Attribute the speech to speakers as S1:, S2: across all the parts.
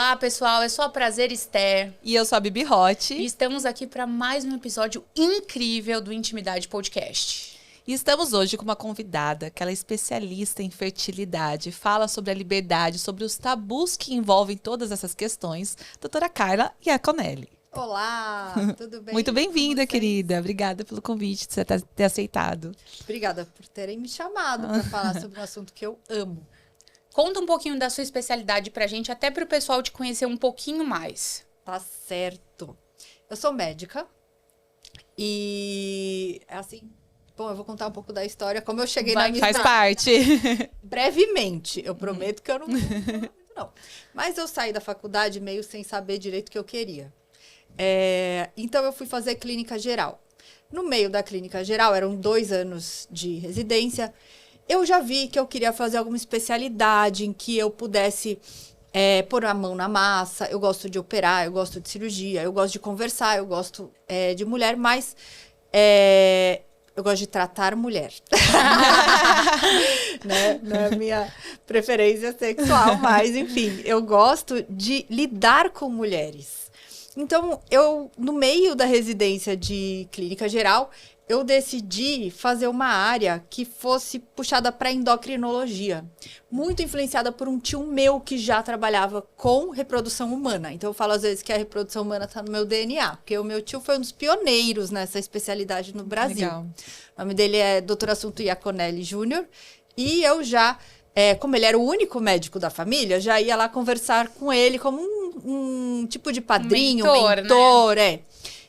S1: Olá, pessoal. Eu sou a Prazer Esther.
S2: E eu sou a Bibi Hot.
S1: E estamos aqui para mais um episódio incrível do Intimidade Podcast.
S2: E estamos hoje com uma convidada, que ela é especialista em fertilidade, fala sobre a liberdade, sobre os tabus que envolvem todas essas questões, doutora Carla Iaconelli.
S3: Olá, tudo bem?
S2: Muito bem-vinda, querida. Obrigada pelo convite, de você ter aceitado.
S3: Obrigada por terem me chamado para falar sobre um assunto que eu amo.
S1: Conta um pouquinho da sua especialidade pra gente, até pro pessoal te conhecer um pouquinho mais.
S3: Tá certo. Eu sou médica e assim, bom, eu vou contar um pouco da história, como eu cheguei na minha...
S2: Faz parte.
S3: Brevemente, eu prometo que eu não vou falar muito, não. Mas eu saí da faculdade meio sem saber direito o que eu queria. Então eu fui fazer clínica geral. No meio da clínica geral, eram 2 anos de residência. Eu já vi que eu queria fazer alguma especialidade em que eu pudesse pôr a mão na massa. Eu gosto de operar, eu gosto de cirurgia, eu gosto de conversar, eu gosto de mulher, mas eu gosto de tratar mulher. Né? Não é a minha preferência sexual, mas enfim, eu gosto de lidar com mulheres. Então, no meio da residência de clínica geral, eu decidi fazer uma área que fosse puxada para endocrinologia, muito influenciada por um tio meu que já trabalhava com reprodução humana. Então, eu falo às vezes que a reprodução humana está no meu DNA, porque o meu tio foi um dos pioneiros nessa especialidade no Brasil.
S2: Legal.
S3: O nome dele é Dr. Assunto Iaconelli Júnior, e eu já, como ele era o único médico da família, já ia lá conversar com ele como um tipo de padrinho, mentor, né?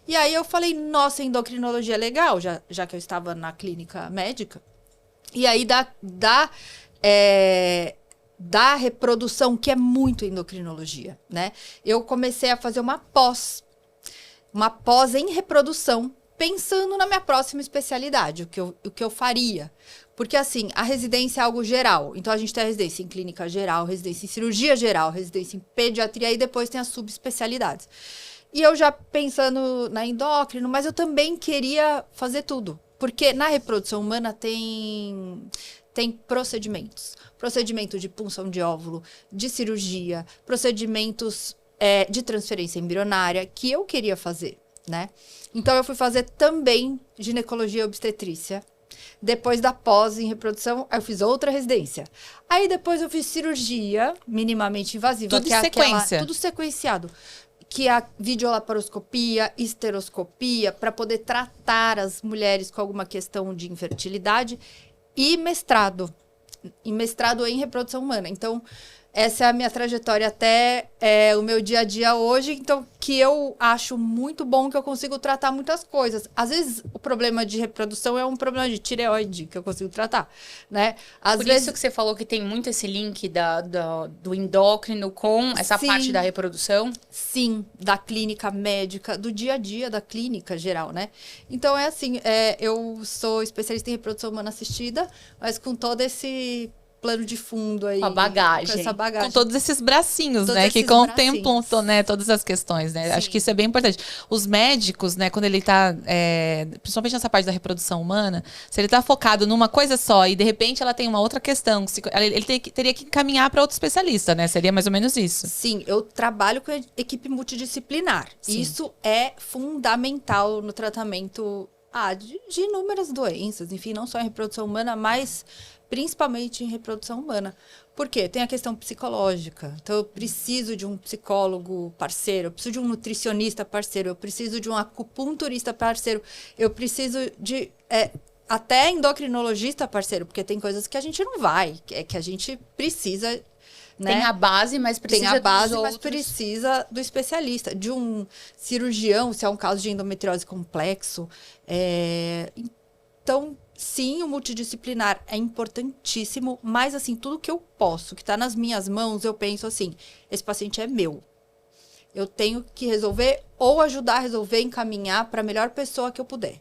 S3: E aí eu falei, nossa, endocrinologia é legal, já que eu estava na clínica médica. E aí da reprodução, que é muito endocrinologia, né? Eu comecei a fazer uma pós em reprodução, pensando na minha próxima especialidade, o que eu faria. Porque, assim, a residência é algo geral. Então, a gente tem a residência em clínica geral, residência em cirurgia geral, residência em pediatria, e depois tem as subespecialidades. E eu já pensando na endócrino, mas eu também queria fazer tudo. Porque na reprodução humana tem procedimentos. Procedimento de punção de óvulo, de cirurgia, procedimentos de transferência embrionária, que eu queria fazer, né? Então, eu fui fazer também ginecologia e obstetrícia. Depois da pós em reprodução, eu fiz outra residência. Aí, depois eu fiz cirurgia minimamente invasiva.
S2: Tudo em sequência.
S3: Tudo sequenciado. Que é a videolaparoscopia, esteroscopia, para poder tratar as mulheres com alguma questão de infertilidade, e mestrado em reprodução humana. Então, essa é a minha trajetória até o meu dia a dia hoje, então, que eu acho muito bom, que eu consigo tratar muitas coisas. Às vezes, o problema de reprodução é um problema de tireoide, que eu consigo tratar, né?
S1: Por isso que você falou que tem muito esse link do endócrino com essa parte da reprodução?
S3: Sim, da clínica médica, do dia a dia da clínica geral, né? Então, eu sou especialista em reprodução humana assistida, mas com todo esse plano de fundo aí.
S1: Com a bagagem.
S3: Com essa bagagem.
S2: Com todos esses bracinhos,
S3: Todos
S2: né? Que
S3: esses
S2: contemplam,
S3: bracinhos.
S2: né, todas as questões, né?
S3: Sim.
S2: Acho que isso é bem importante. Os médicos, né, quando ele tá, principalmente nessa parte da reprodução humana, se ele tá focado numa coisa só e de repente ela tem uma outra questão, ele teria que encaminhar para outro especialista, né? Seria mais ou menos isso.
S3: Sim, eu trabalho com equipe multidisciplinar.
S2: Sim.
S3: Isso é fundamental no tratamento de inúmeras doenças, enfim, não só em reprodução humana, mas principalmente em reprodução humana. Por quê? Tem a questão psicológica. Então, eu preciso de um psicólogo parceiro, eu preciso de um nutricionista parceiro, eu preciso de um acupunturista parceiro, eu preciso de até endocrinologista parceiro, porque tem coisas que a gente não vai, que a gente precisa... Né?
S1: Tem a base, mas precisa
S3: Tem a base,
S1: dos
S3: mas
S1: outros.
S3: precisa do especialista, de um cirurgião, se é um caso de endometriose complexo. Então, sim, o multidisciplinar é importantíssimo, mas, assim, tudo que eu posso, que está nas minhas mãos, eu penso assim, esse paciente é meu. Eu tenho que resolver ou ajudar a resolver, encaminhar para a melhor pessoa que eu puder.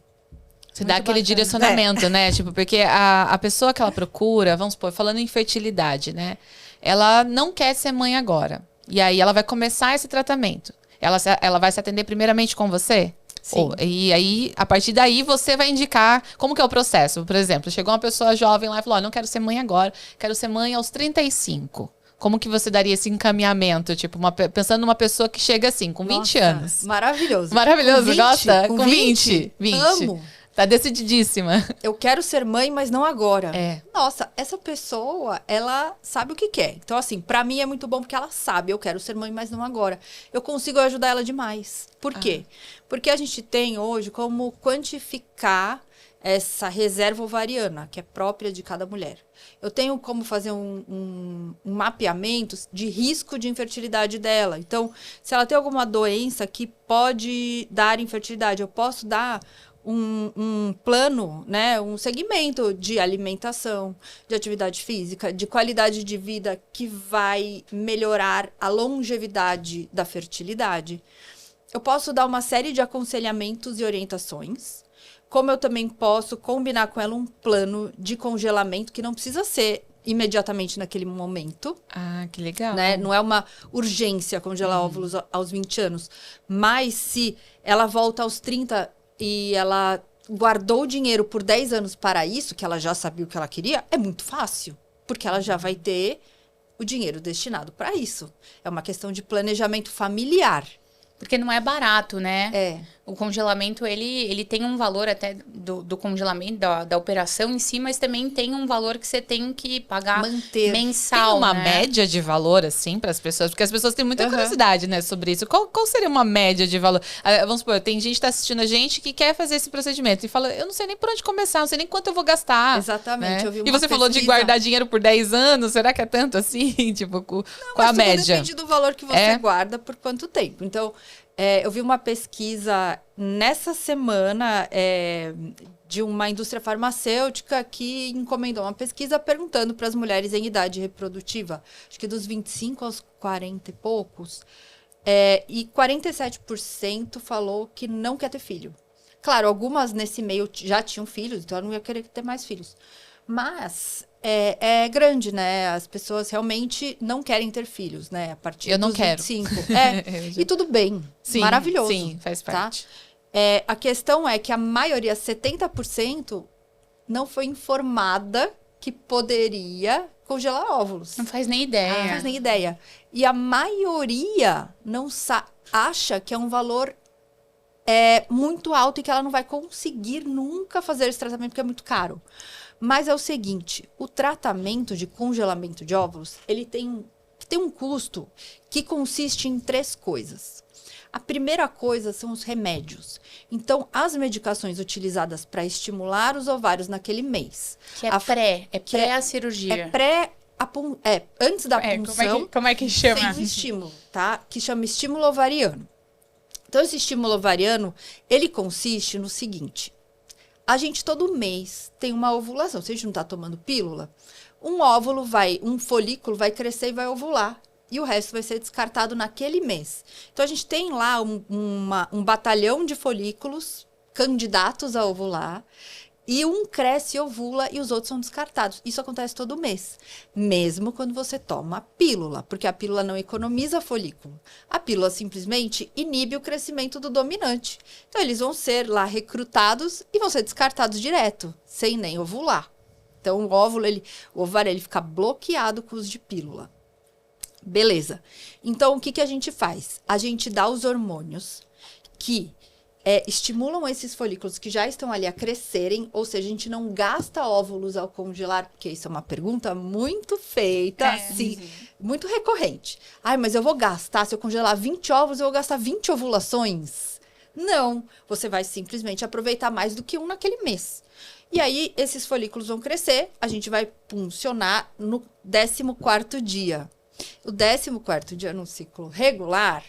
S2: Você dá aquele
S3: bacana.
S2: direcionamento, né? Tipo, porque a pessoa que ela procura, vamos supor, falando em fertilidade, né? Ela não quer ser mãe agora. E aí ela vai começar esse tratamento. Ela vai se atender primeiramente com você?
S3: Sim.
S2: E aí, a partir daí, você vai indicar como que é o processo. Por exemplo, chegou uma pessoa jovem lá e falou, não quero ser mãe agora, quero ser mãe aos 35. como que você daria esse encaminhamento? Tipo, pensando numa pessoa que chega assim, com 20 anos.
S3: Maravilhoso.
S2: Maravilhoso,
S3: Com 20?
S2: gosta?
S3: Com
S2: Com 20? 20.
S3: Amo.
S2: Tá decididíssima.
S3: Eu quero ser mãe, mas não agora.
S2: É.
S3: Nossa, essa pessoa, ela sabe o que quer. Então, assim, pra mim é muito bom porque ela sabe, eu quero ser mãe, mas não agora. Eu consigo ajudar ela demais. Por quê? Porque a gente tem hoje como quantificar essa reserva ovariana, que é própria de cada mulher. Eu tenho como fazer um mapeamento de risco de infertilidade dela. Então, se ela tem alguma doença que pode dar infertilidade, eu posso dar um plano, né, um segmento de alimentação, de atividade física, de qualidade de vida que vai melhorar a longevidade da fertilidade. Eu posso dar uma série de aconselhamentos e orientações, como eu também posso combinar com ela um plano de congelamento que não precisa ser imediatamente naquele momento.
S2: Ah, que legal.
S3: Né? Não é uma urgência congelar óvulos aos 20 anos, mas se ela volta aos 30 e ela guardou o dinheiro por 10 anos para isso, que ela já sabia o que ela queria, é muito fácil, porque ela já vai ter o dinheiro destinado para isso. É uma questão de planejamento familiar.
S1: Porque não é barato, né?
S3: É.
S1: O congelamento, ele tem um valor até do congelamento, da operação em si, mas também tem um valor que você tem que pagar
S3: Manter.
S1: mensal,
S2: Tem uma
S1: né?
S2: média de valor, assim, para as pessoas? Porque as pessoas têm muita curiosidade, né, sobre isso. Qual seria uma média de valor? Vamos supor, tem gente que tá assistindo a gente que quer fazer esse procedimento e fala, eu não sei nem por onde começar, não sei nem quanto eu vou gastar.
S3: Exatamente.
S2: Né?
S3: Eu vi uma
S2: E você falou de
S3: pesquisa.
S2: guardar dinheiro por 10 anos, será que é tanto assim? Tipo, qual a
S3: Mas tudo
S2: média?
S3: depende do valor que você guarda por quanto tempo. Então, eu vi uma pesquisa nessa semana de uma indústria farmacêutica que encomendou uma pesquisa perguntando para as mulheres em idade reprodutiva, acho que dos 25 aos 40 e poucos, e 47% falou que não quer ter filho. Claro, algumas nesse meio já tinham filhos, então eu não ia querer ter mais filhos. Mas é grande, né? As pessoas realmente não querem ter filhos, né? A partir
S2: Eu não
S3: dos
S2: quero.
S3: 25. E tudo bem.
S2: Sim,
S3: maravilhoso.
S2: sim, faz parte.
S3: Tá? A questão é que a maioria, 70%, não foi informada que poderia congelar óvulos.
S1: Não faz nem
S3: Não
S1: ideia.
S3: faz nem ideia. E a maioria não acha que é um valor muito alto e que ela não vai conseguir nunca fazer esse tratamento porque é muito caro. Mas é o seguinte, o tratamento de congelamento de óvulos, ele tem um custo que consiste em 3 coisas. A primeira coisa são os remédios. Então, as medicações utilizadas para estimular os ovários naquele mês.
S1: Que é pré a cirurgia.
S3: Antes da punção,
S1: Como é que chama?
S3: sem o estímulo, tá? Que chama estímulo ovariano. Então, esse estímulo ovariano, ele consiste no seguinte. A gente todo mês tem uma ovulação. Se a gente não está tomando pílula, um folículo vai crescer e vai ovular. E o resto vai ser descartado naquele mês. Então, a gente tem lá um batalhão de folículos candidatos a ovular. E um cresce e ovula e os outros são descartados. Isso acontece todo mês. Mesmo quando você toma a pílula. Porque a pílula não economiza folículo. A pílula simplesmente inibe o crescimento do dominante. Então, eles vão ser lá recrutados e vão ser descartados direto. Sem nem ovular. Então, o ovário ele fica bloqueado com o uso de pílula. Beleza. Então, o que a gente faz? A gente dá os hormônios que estimulam esses folículos que já estão ali a crescerem, ou seja, a gente não gasta óvulos ao congelar, porque isso é uma pergunta muito feita, assim, muito recorrente. Ai, mas eu vou gastar, se eu congelar 20 óvulos, eu vou gastar 20 ovulações? Não, você vai simplesmente aproveitar mais do que um naquele mês. E aí, esses folículos vão crescer, a gente vai puncionar no 14º dia. O 14º dia no ciclo regular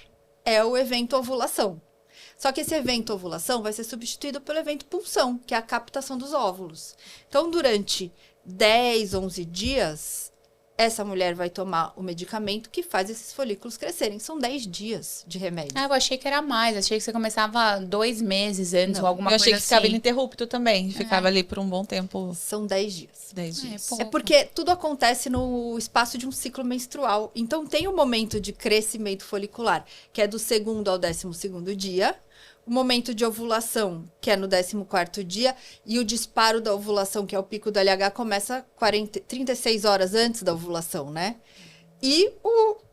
S3: é o evento ovulação. Só que esse evento ovulação vai ser substituído pelo evento punção, que é a captação dos óvulos. Então, durante 10, 11 dias, essa mulher vai tomar o medicamento que faz esses folículos crescerem. São 10 dias de remédio.
S1: Eu achei que era mais. Achei que você começava 2 meses antes ou alguma
S2: Eu
S1: coisa
S2: achei que ficava
S1: assim.
S2: ininterrupto também. Ficava ali por um bom tempo.
S3: São 10 dias.
S2: 10 dias.
S1: pouco.
S3: É porque tudo acontece no espaço de um ciclo menstrual. Então, tem o momento de crescimento folicular, que é do 2º ao 12º dia. O momento de ovulação, que é no 14º dia. E o disparo da ovulação, que é o pico do LH, começa 36 horas antes da ovulação, né? E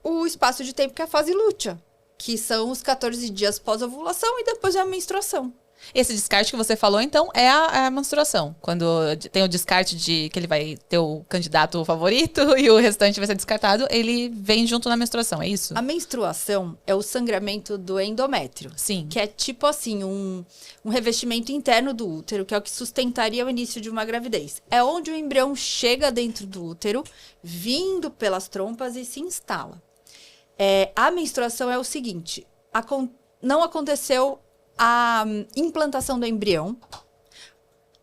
S3: o espaço de tempo que é a fase lútea, que são os 14 dias pós-ovulação e depois é a menstruação.
S2: Esse descarte que você falou, então, é a menstruação. Quando tem o descarte de que ele vai ter o candidato favorito e o restante vai ser descartado, ele vem junto na menstruação, é isso?
S3: A menstruação é o sangramento do endométrio.
S2: Sim.
S3: Que é tipo assim, um revestimento interno do útero, que é o que sustentaria o início de uma gravidez. É onde o embrião chega dentro do útero, vindo pelas trompas e se instala. A menstruação é o seguinte, não aconteceu a implantação do embrião,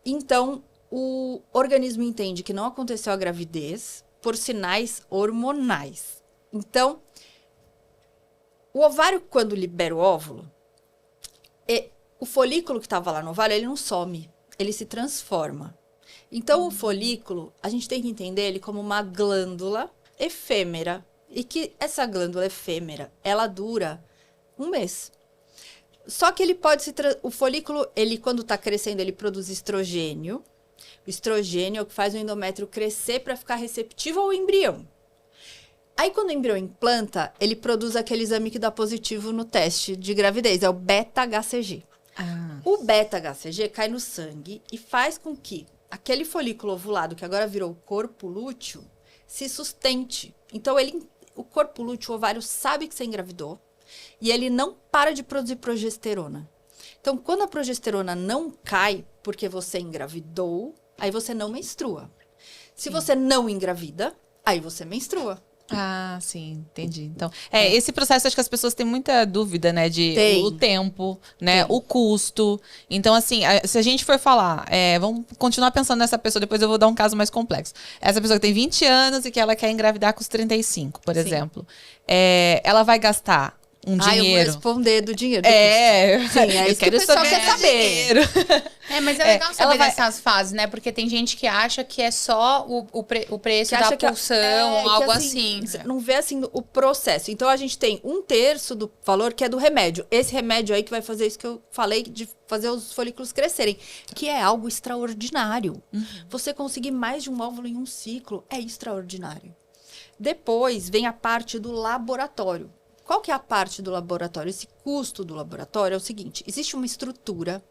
S3: então o organismo entende que não aconteceu a gravidez por sinais hormonais. Então, o ovário, quando libera o óvulo, o folículo que estava lá no ovário, ele não some, ele se transforma. Então, o folículo, a gente tem que entender ele como uma glândula efêmera, e que essa glândula efêmera, ela dura um mês. Só que ele pode o folículo, ele quando está crescendo, ele produz estrogênio. O estrogênio é o que faz o endométrio crescer para ficar receptivo ao embrião. Aí, quando o embrião implanta, ele produz aquele exame que dá positivo no teste de gravidez, é o beta-HCG. O beta-HCG cai no sangue e faz com que aquele folículo ovulado, que agora virou corpo lúteo, se sustente. Então, o corpo lúteo, o ovário, sabe que você engravidou. E ele não para de produzir progesterona. Então, quando a progesterona não cai porque você engravidou, aí você não menstrua. Se você não engravida, aí você menstrua.
S2: Ah, sim, entendi. Então, esse processo acho que as pessoas têm muita dúvida, né? O tempo, né? O custo. Então, assim, se a gente for falar, vamos continuar pensando nessa pessoa, depois eu vou dar um caso mais complexo. Essa pessoa que tem 20 anos e que ela quer engravidar com os 35, por exemplo. Ela vai gastar um dinheiro.
S3: Eu vou responder do dinheiro.
S2: Sim,
S3: é isso que o pessoal quer saber.
S1: Mas é legal saber dessas fases, né? Porque tem gente que acha que é só o preço da pulsão, algo assim.
S3: Não vê, assim, o processo. Então, a gente tem 1/3 do valor que é do remédio. Esse remédio aí que vai fazer isso que eu falei, de fazer os folículos crescerem. Que é algo extraordinário. Você conseguir mais de um óvulo em um ciclo é extraordinário. Depois, vem a parte do laboratório. Qual que é a parte do laboratório? Esse custo do laboratório é o seguinte, existe uma estrutura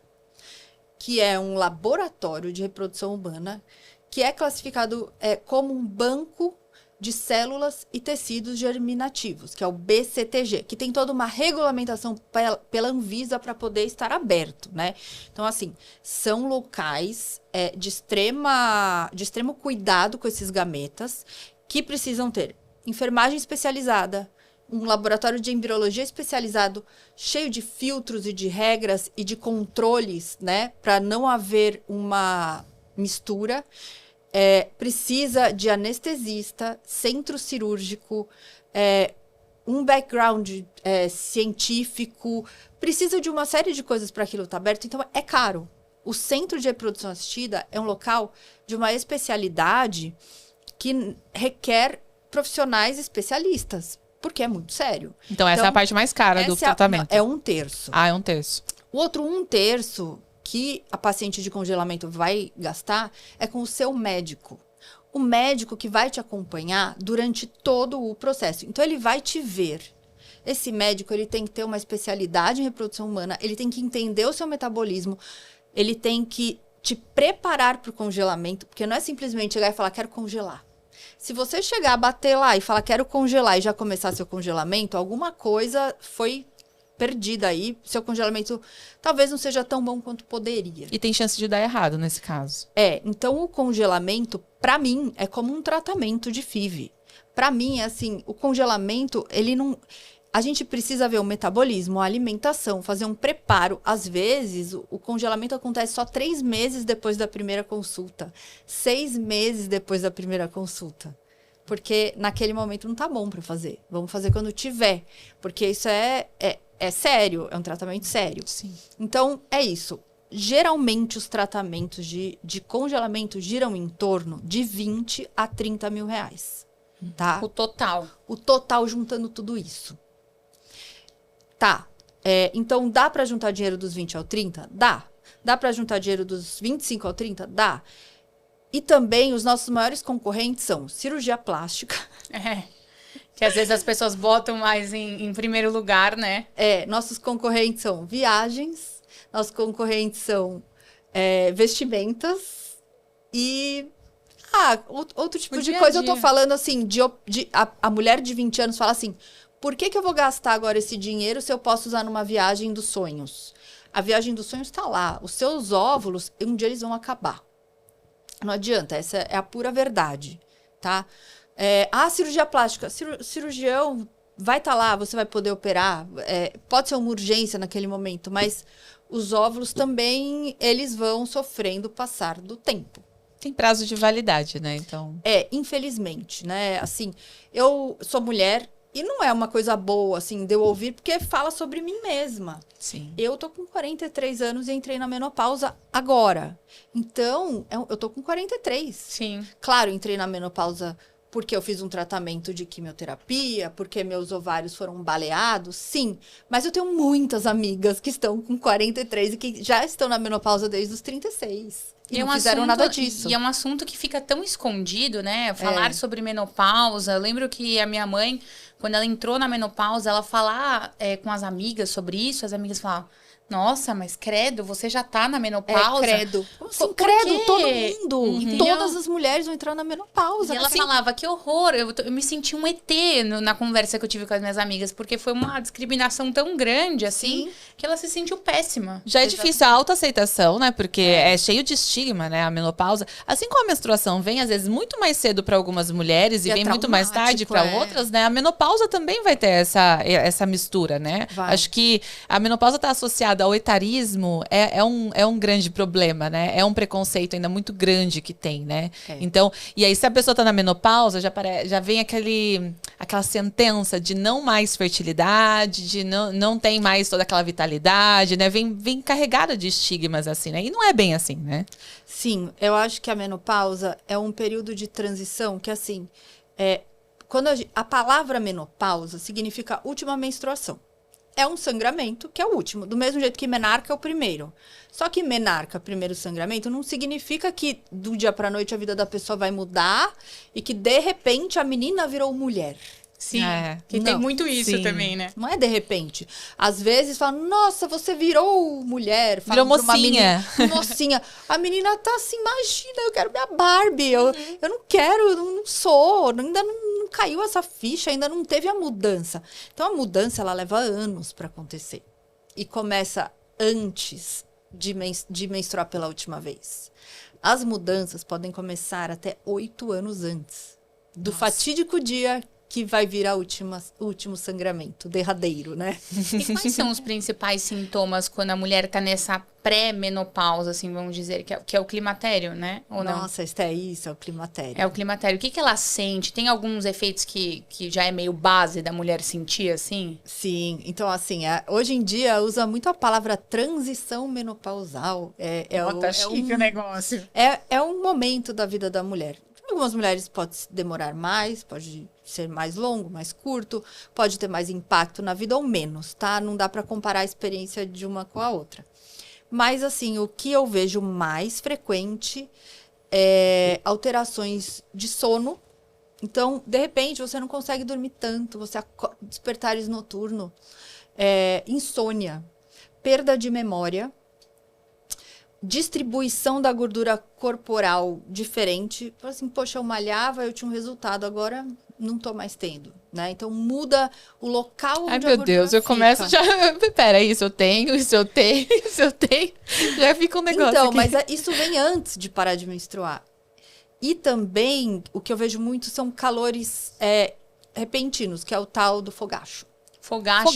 S3: que é um laboratório de reprodução humana que é classificado como um banco de células e tecidos germinativos, que é o BCTG, que tem toda uma regulamentação pela Anvisa para poder estar aberto, né? Então, assim, são locais de extremo cuidado com esses gametas que precisam ter enfermagem especializada, um laboratório de embriologia especializado, cheio de filtros e de regras e de controles, né? Para não haver uma mistura. Precisa de anestesista, centro cirúrgico, um background científico. Precisa de uma série de coisas para aquilo estar aberto. Então, é caro. O centro de reprodução assistida é um local de uma especialidade que requer profissionais especialistas. Porque é muito sério.
S2: Então, essa é a parte mais cara do tratamento.
S3: É 1/3.
S2: Ah, é 1/3.
S3: O outro 1/3 que a paciente de congelamento vai gastar é com o seu médico. O médico que vai te acompanhar durante todo o processo. Então, ele vai te ver. Esse médico, ele tem que ter uma especialidade em reprodução humana, ele tem que entender o seu metabolismo, ele tem que te preparar para o congelamento, porque não é simplesmente chegar e falar, quero congelar. Se você chegar a bater lá e falar, quero congelar e já começar seu congelamento, alguma coisa foi perdida aí. Seu congelamento talvez não seja tão bom quanto poderia.
S2: E tem chance de dar errado nesse caso.
S3: Então o congelamento, para mim, é como um tratamento de FIV. Para mim, assim, o congelamento, ele não... A gente precisa ver o metabolismo, a alimentação, fazer um preparo. Às vezes, o congelamento acontece só 3 meses depois da primeira consulta. 6 meses depois da primeira consulta. Porque naquele momento não tá bom para fazer. Vamos fazer quando tiver. Porque isso é sério, é um tratamento sério.
S2: Sim.
S3: Então, é isso. Geralmente, os tratamentos de congelamento giram em torno de 20 a 30 mil reais. Tá?
S1: O total.
S3: O total juntando tudo isso. Tá, então dá para juntar dinheiro dos 20 ao 30? Dá. Dá para juntar dinheiro dos 25 ao 30? Dá. E também os nossos maiores concorrentes são cirurgia plástica.
S1: Que às vezes as pessoas botam mais em primeiro lugar, né?
S3: Nossos concorrentes são viagens, nossos concorrentes são vestimentas e... outro tipo de coisa. Eu tô falando assim, a mulher de 20 anos fala assim, por que eu vou gastar agora esse dinheiro se eu posso usar numa viagem dos sonhos? A viagem dos sonhos tá lá. Os seus óvulos, um dia eles vão acabar. Não adianta, essa é a pura verdade, tá? Cirurgia plástica. Cirurgião vai estar lá, você vai poder operar. Pode ser uma urgência naquele momento, mas os óvulos também, eles vão sofrendo o passar do tempo.
S2: Tem prazo de validade, né? Então...
S3: infelizmente, né? Assim, eu sou mulher e não é uma coisa boa, assim, de eu ouvir, porque fala sobre mim mesma.
S2: Sim.
S3: Eu tô com 43 anos e entrei na menopausa agora. Então, eu tô com 43.
S1: Sim.
S3: Claro, entrei na menopausa porque eu fiz um tratamento de quimioterapia, porque meus ovários foram baleados, sim. Mas eu tenho muitas amigas que estão com 43 e que já estão na menopausa desde os 36. E não fizeram nada disso.
S1: E é um assunto que fica tão escondido, né? Falar sobre menopausa. Eu lembro que a minha mãe, quando ela entrou na menopausa, ela falar com as amigas sobre isso, as amigas falavam, nossa, mas credo, você já tá na menopausa?
S3: Credo. Assim, credo, todo mundo. E todas as mulheres vão entrar na menopausa.
S1: E ela falava, que horror, eu me senti um ET na conversa que eu tive com as minhas amigas, porque foi uma discriminação tão grande, assim, que ela se sentiu péssima.
S2: Já é difícil a autoaceitação, né? Porque é cheio de estigma, né? A menopausa. Assim como a menstruação vem, às vezes, muito mais cedo para algumas mulheres e vem muito mais tarde para outras, né? A menopausa também vai ter essa mistura, né? Acho que a menopausa tá associada ao etarismo, é um grande problema, né? É um preconceito ainda muito grande que tem, né? Então, e aí se a pessoa tá na menopausa, já vem aquela sentença de não mais fertilidade, de não tem mais toda aquela vitalidade, né? Vem carregada de estigmas, assim, né? E não é bem assim, né?
S3: Sim, eu acho que a menopausa é um período de transição que, assim, quando a palavra menopausa significa última menstruação. É um sangramento que é o último, do mesmo jeito que menarca é o primeiro. Só que menarca, primeiro sangramento, não significa que do dia pra noite a vida da pessoa vai mudar e que de repente a menina virou mulher.
S1: Sim, que tem muito isso também, né?
S3: Não é de repente. Às vezes falam, nossa, você virou mulher.
S2: Virou mocinha.
S3: Mocinha. A menina tá assim, imagina, eu quero minha Barbie. Eu não quero, eu não sou. Ainda não caiu essa ficha, ainda não teve a mudança. Então, a mudança, ela leva anos para acontecer. E começa antes de menstruar pela última vez. As mudanças podem começar até 8 anos antes do fatídico dia que vai vir o último sangramento, derradeiro, né?
S1: E quais são os principais sintomas quando a mulher tá nessa pré-menopausa, assim, vamos dizer, que é o climatério, né? Ou
S3: Nossa, isso, é o climatério.
S1: É o climatério. O que ela sente? Tem alguns efeitos que já é meio base da mulher sentir, assim?
S3: Sim, então, assim, hoje em dia usa muito a palavra transição menopausal.
S1: Tá chique o negócio.
S3: É um momento da vida da mulher. Algumas mulheres pode demorar mais, pode ser mais longo, mais curto, pode ter mais impacto na vida ou menos, tá? Não dá para comparar a experiência de uma com a outra. Mas, assim, o que eu vejo mais frequente é alterações de sono. Então, de repente, você não consegue dormir tanto, você despertares noturno, insônia, perda de memória, distribuição da gordura corporal diferente. Assim, poxa, eu malhava, eu tinha um resultado, agora não tô mais tendo, né? Então muda o local onde a gordura
S2: Ai, meu Deus, eu começo já... Pera, isso eu tenho. Já fica um negócio
S3: Então,
S2: aqui.
S3: mas isso vem antes de parar de menstruar. E também, o que eu vejo muito são calores repentinos, que é o tal do fogacho.
S2: Fogacho?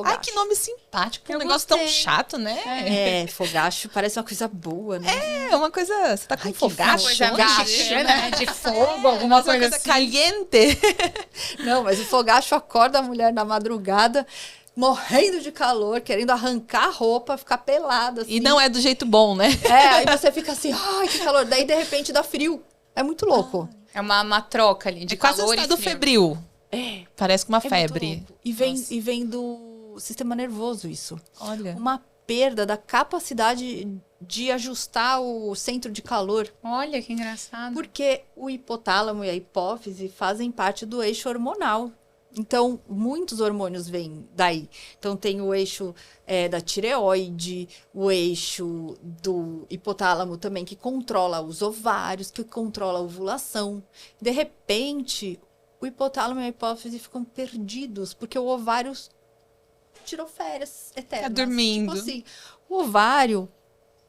S2: Ai, que nome simpático. Um negócio tão chato, né?
S3: Fogacho parece uma coisa boa, né?
S2: É uma coisa... Você tá com fogacho?
S1: Né? De fogo, alguma coisa assim.
S2: Caliente.
S3: Não, mas o fogacho acorda a mulher na madrugada, morrendo de calor, querendo arrancar a roupa, ficar pelada. Assim.
S2: E não é do jeito bom, né?
S3: Aí você fica assim, ai, que calor. Daí, de repente, dá frio. É muito louco.
S1: É uma troca ali de calor e frio.
S2: Quase um estado febril. Parece com uma febre.
S3: E vem do sistema nervoso isso.
S2: Olha.
S3: Uma perda da capacidade de ajustar o centro de calor.
S1: Olha que engraçado.
S3: Porque o hipotálamo e a hipófise fazem parte do eixo hormonal. Então, muitos hormônios vêm daí. Então, tem o eixo da tireoide, o eixo do hipotálamo também, que controla os ovários, que controla a ovulação. De repente, o hipotálamo e a hipófise ficam perdidos, porque o ovário tirou férias eternas.
S2: Tá dormindo.
S3: Tipo assim, o ovário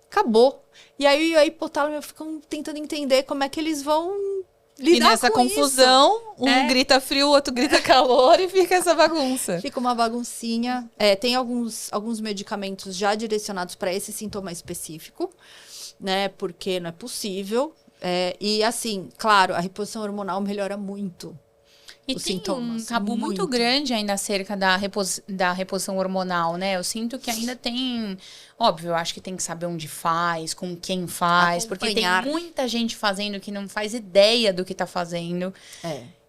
S3: acabou. E aí, a hipotálamo ficam tentando entender como é que eles vão lidar
S2: e nessa
S3: com
S2: confusão,
S3: isso.
S2: um grita frio, o outro grita calor e fica essa bagunça.
S3: Fica uma baguncinha. Tem alguns medicamentos já direcionados para esse sintoma específico, né? Porque não é possível. E assim, claro, a reposição hormonal melhora muito.
S1: E
S3: os
S1: tem
S3: sintomas,
S1: um tabu muito grande ainda acerca da reposição hormonal, né? Eu sinto que ainda tem... Óbvio, eu acho que tem que saber onde faz, com quem faz.
S3: Acompanhar.
S1: Porque tem muita gente fazendo que não faz ideia do que tá fazendo.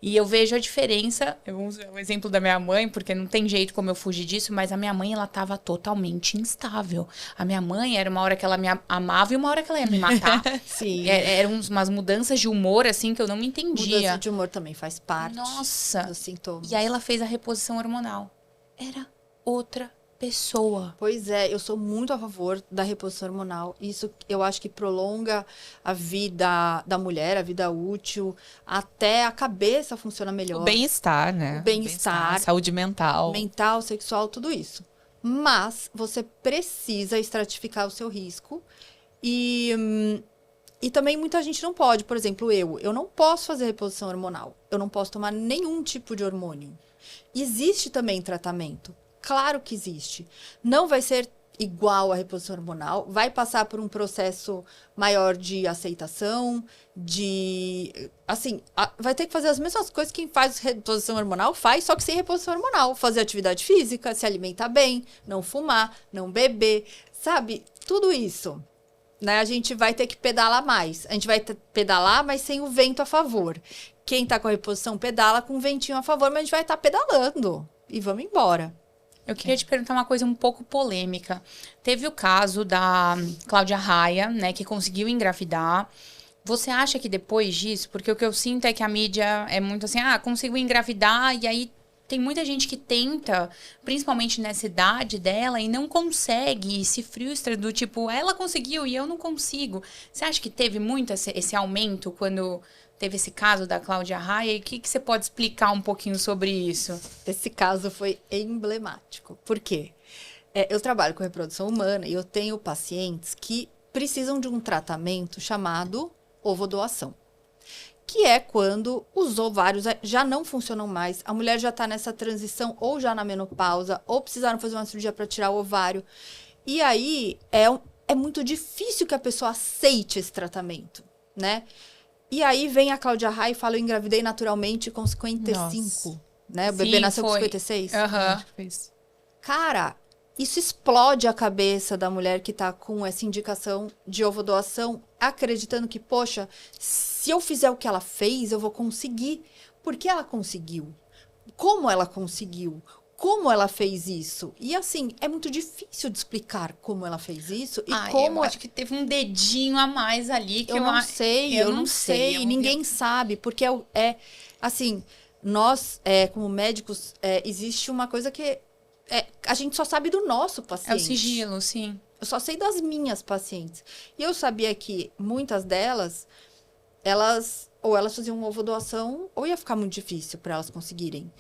S1: E eu vejo a diferença... Eu uso o exemplo da minha mãe, porque não tem jeito como eu fugir disso. Mas a minha mãe, ela tava totalmente instável. A minha mãe, era uma hora que ela me amava e uma hora que ela ia me matar.
S3: Sim.
S1: Eram umas mudanças de humor, assim, que eu não me entendia.
S3: Mudança de humor também faz parte
S1: Nossa!
S3: dos sintomas.
S1: E aí ela fez a reposição hormonal. Era outra pessoa.
S3: Pois é, eu sou muito a favor da reposição hormonal. Isso eu acho que prolonga a vida da mulher, a vida útil, até a cabeça funciona melhor.
S2: O bem-estar, né?
S3: O bem-estar.
S2: Saúde mental.
S3: Mental, sexual, tudo isso. Mas você precisa estratificar o seu risco. E também muita gente não pode. Por exemplo, eu não posso fazer reposição hormonal. Eu não posso tomar nenhum tipo de hormônio. Existe também tratamento. Claro que existe. Não vai ser igual à reposição hormonal. Vai passar por um processo maior de aceitação, vai ter que fazer as mesmas coisas que quem faz reposição hormonal faz, só que sem reposição hormonal. Fazer atividade física, se alimentar bem, não fumar, não beber, sabe? Tudo isso. Né? A gente vai ter que pedalar mais. A gente vai pedalar, mas sem o vento a favor. Quem tá com a reposição pedala com o ventinho a favor, mas a gente vai estar pedalando. E vamos embora.
S1: Eu queria te perguntar uma coisa um pouco polêmica. Teve o caso da Cláudia Raia, né, que conseguiu engravidar. Você acha que depois disso, porque o que eu sinto é que a mídia é muito assim, conseguiu engravidar, e aí tem muita gente que tenta, principalmente nessa idade dela, e não consegue, e se frustra do tipo, ela conseguiu e eu não consigo. Você acha que teve muito esse aumento quando teve esse caso da Cláudia Raia? E o que você pode explicar um pouquinho sobre isso?
S3: Esse caso foi emblemático. Por quê? Eu trabalho com reprodução humana e eu tenho pacientes que precisam de um tratamento chamado ovodoação. Que é quando os ovários já não funcionam mais, a mulher já está nessa transição ou já na menopausa, ou precisaram fazer uma cirurgia para tirar o ovário. E aí é muito difícil que a pessoa aceite esse tratamento, né? E aí vem a Cláudia Raia e fala, eu engravidei naturalmente com 55,
S2: Nossa.
S3: né? O bebê nasceu com 56.
S2: Acho que foi isso.
S3: Cara, isso explode a cabeça da mulher que tá com essa indicação de ovodoação, acreditando que, poxa, se eu fizer o que ela fez, eu vou conseguir. Por que ela conseguiu? Como ela conseguiu? Como ela fez isso? E assim, é muito difícil de explicar como ela fez isso e como...
S1: Eu acho que teve um dedinho a mais ali que
S3: eu não sei, ninguém sabe, porque assim, nós, como médicos, existe uma coisa que a gente só sabe do nosso paciente.
S1: É o sigilo, sim.
S3: Eu só sei das minhas pacientes. E eu sabia que muitas delas, elas faziam uma ovodoação ou ia ficar muito difícil para elas conseguirem.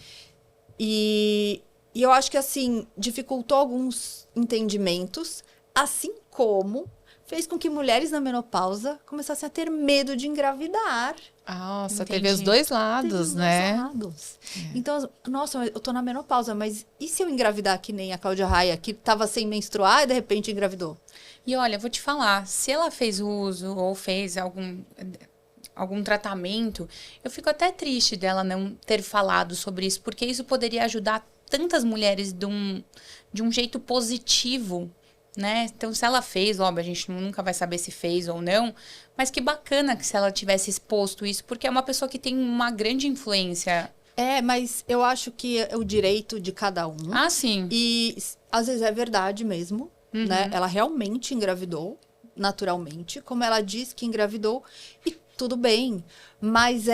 S3: E eu acho que, assim, dificultou alguns entendimentos, assim como fez com que mulheres na menopausa começassem a ter medo de engravidar.
S2: Nossa,
S1: Entendi.
S2: teve os dois lados, né?
S3: Então, nossa, eu tô na menopausa, mas e se eu engravidar que nem a Cláudia Raia, que tava sem menstruar e de repente engravidou?
S1: E olha, vou te falar, se ela fez uso ou fez algum tratamento, eu fico até triste dela não ter falado sobre isso, porque isso poderia ajudar tantas mulheres de um jeito positivo, né? Então, se ela fez, óbvio, a gente nunca vai saber se fez ou não, mas que bacana que se ela tivesse exposto isso, porque é uma pessoa que tem uma grande influência.
S3: Mas eu acho que é o direito de cada um.
S1: Sim.
S3: E às vezes é verdade mesmo, né? Ela realmente engravidou, naturalmente, como ela diz que engravidou, e tudo bem. Mas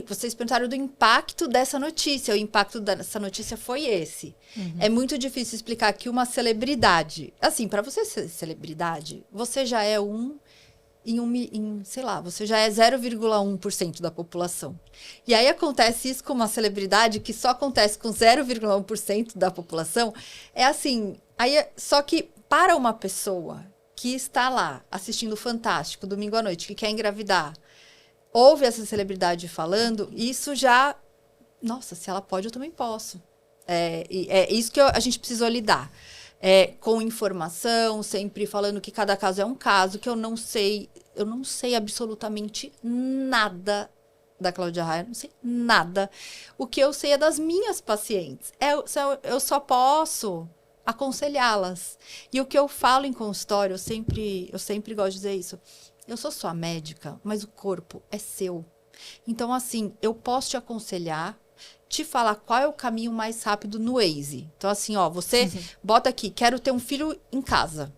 S3: vocês perguntaram do impacto dessa notícia. O impacto dessa notícia foi esse. É muito difícil explicar que uma celebridade... Assim, para você ser celebridade, você já é sei lá, você já é 0,1% da população. E aí acontece isso com uma celebridade que só acontece com 0,1% da população. É assim, só que para uma pessoa que está lá assistindo o Fantástico, domingo à noite, que quer engravidar, ouve essa celebridade falando, isso já... Nossa, se ela pode, eu também posso. É isso que a gente precisou lidar. Com informação, sempre falando que cada caso é um caso, que eu não sei absolutamente nada da Cláudia Raia, não sei nada. O que eu sei é das minhas pacientes. Eu só posso aconselhá-las. E o que eu falo em consultório, eu sempre gosto de dizer isso. Eu sou sua médica, mas o corpo é seu. Então, assim, eu posso te aconselhar, te falar qual é o caminho mais rápido no Waze. Então, assim, você bota aqui, quero ter um filho em casa,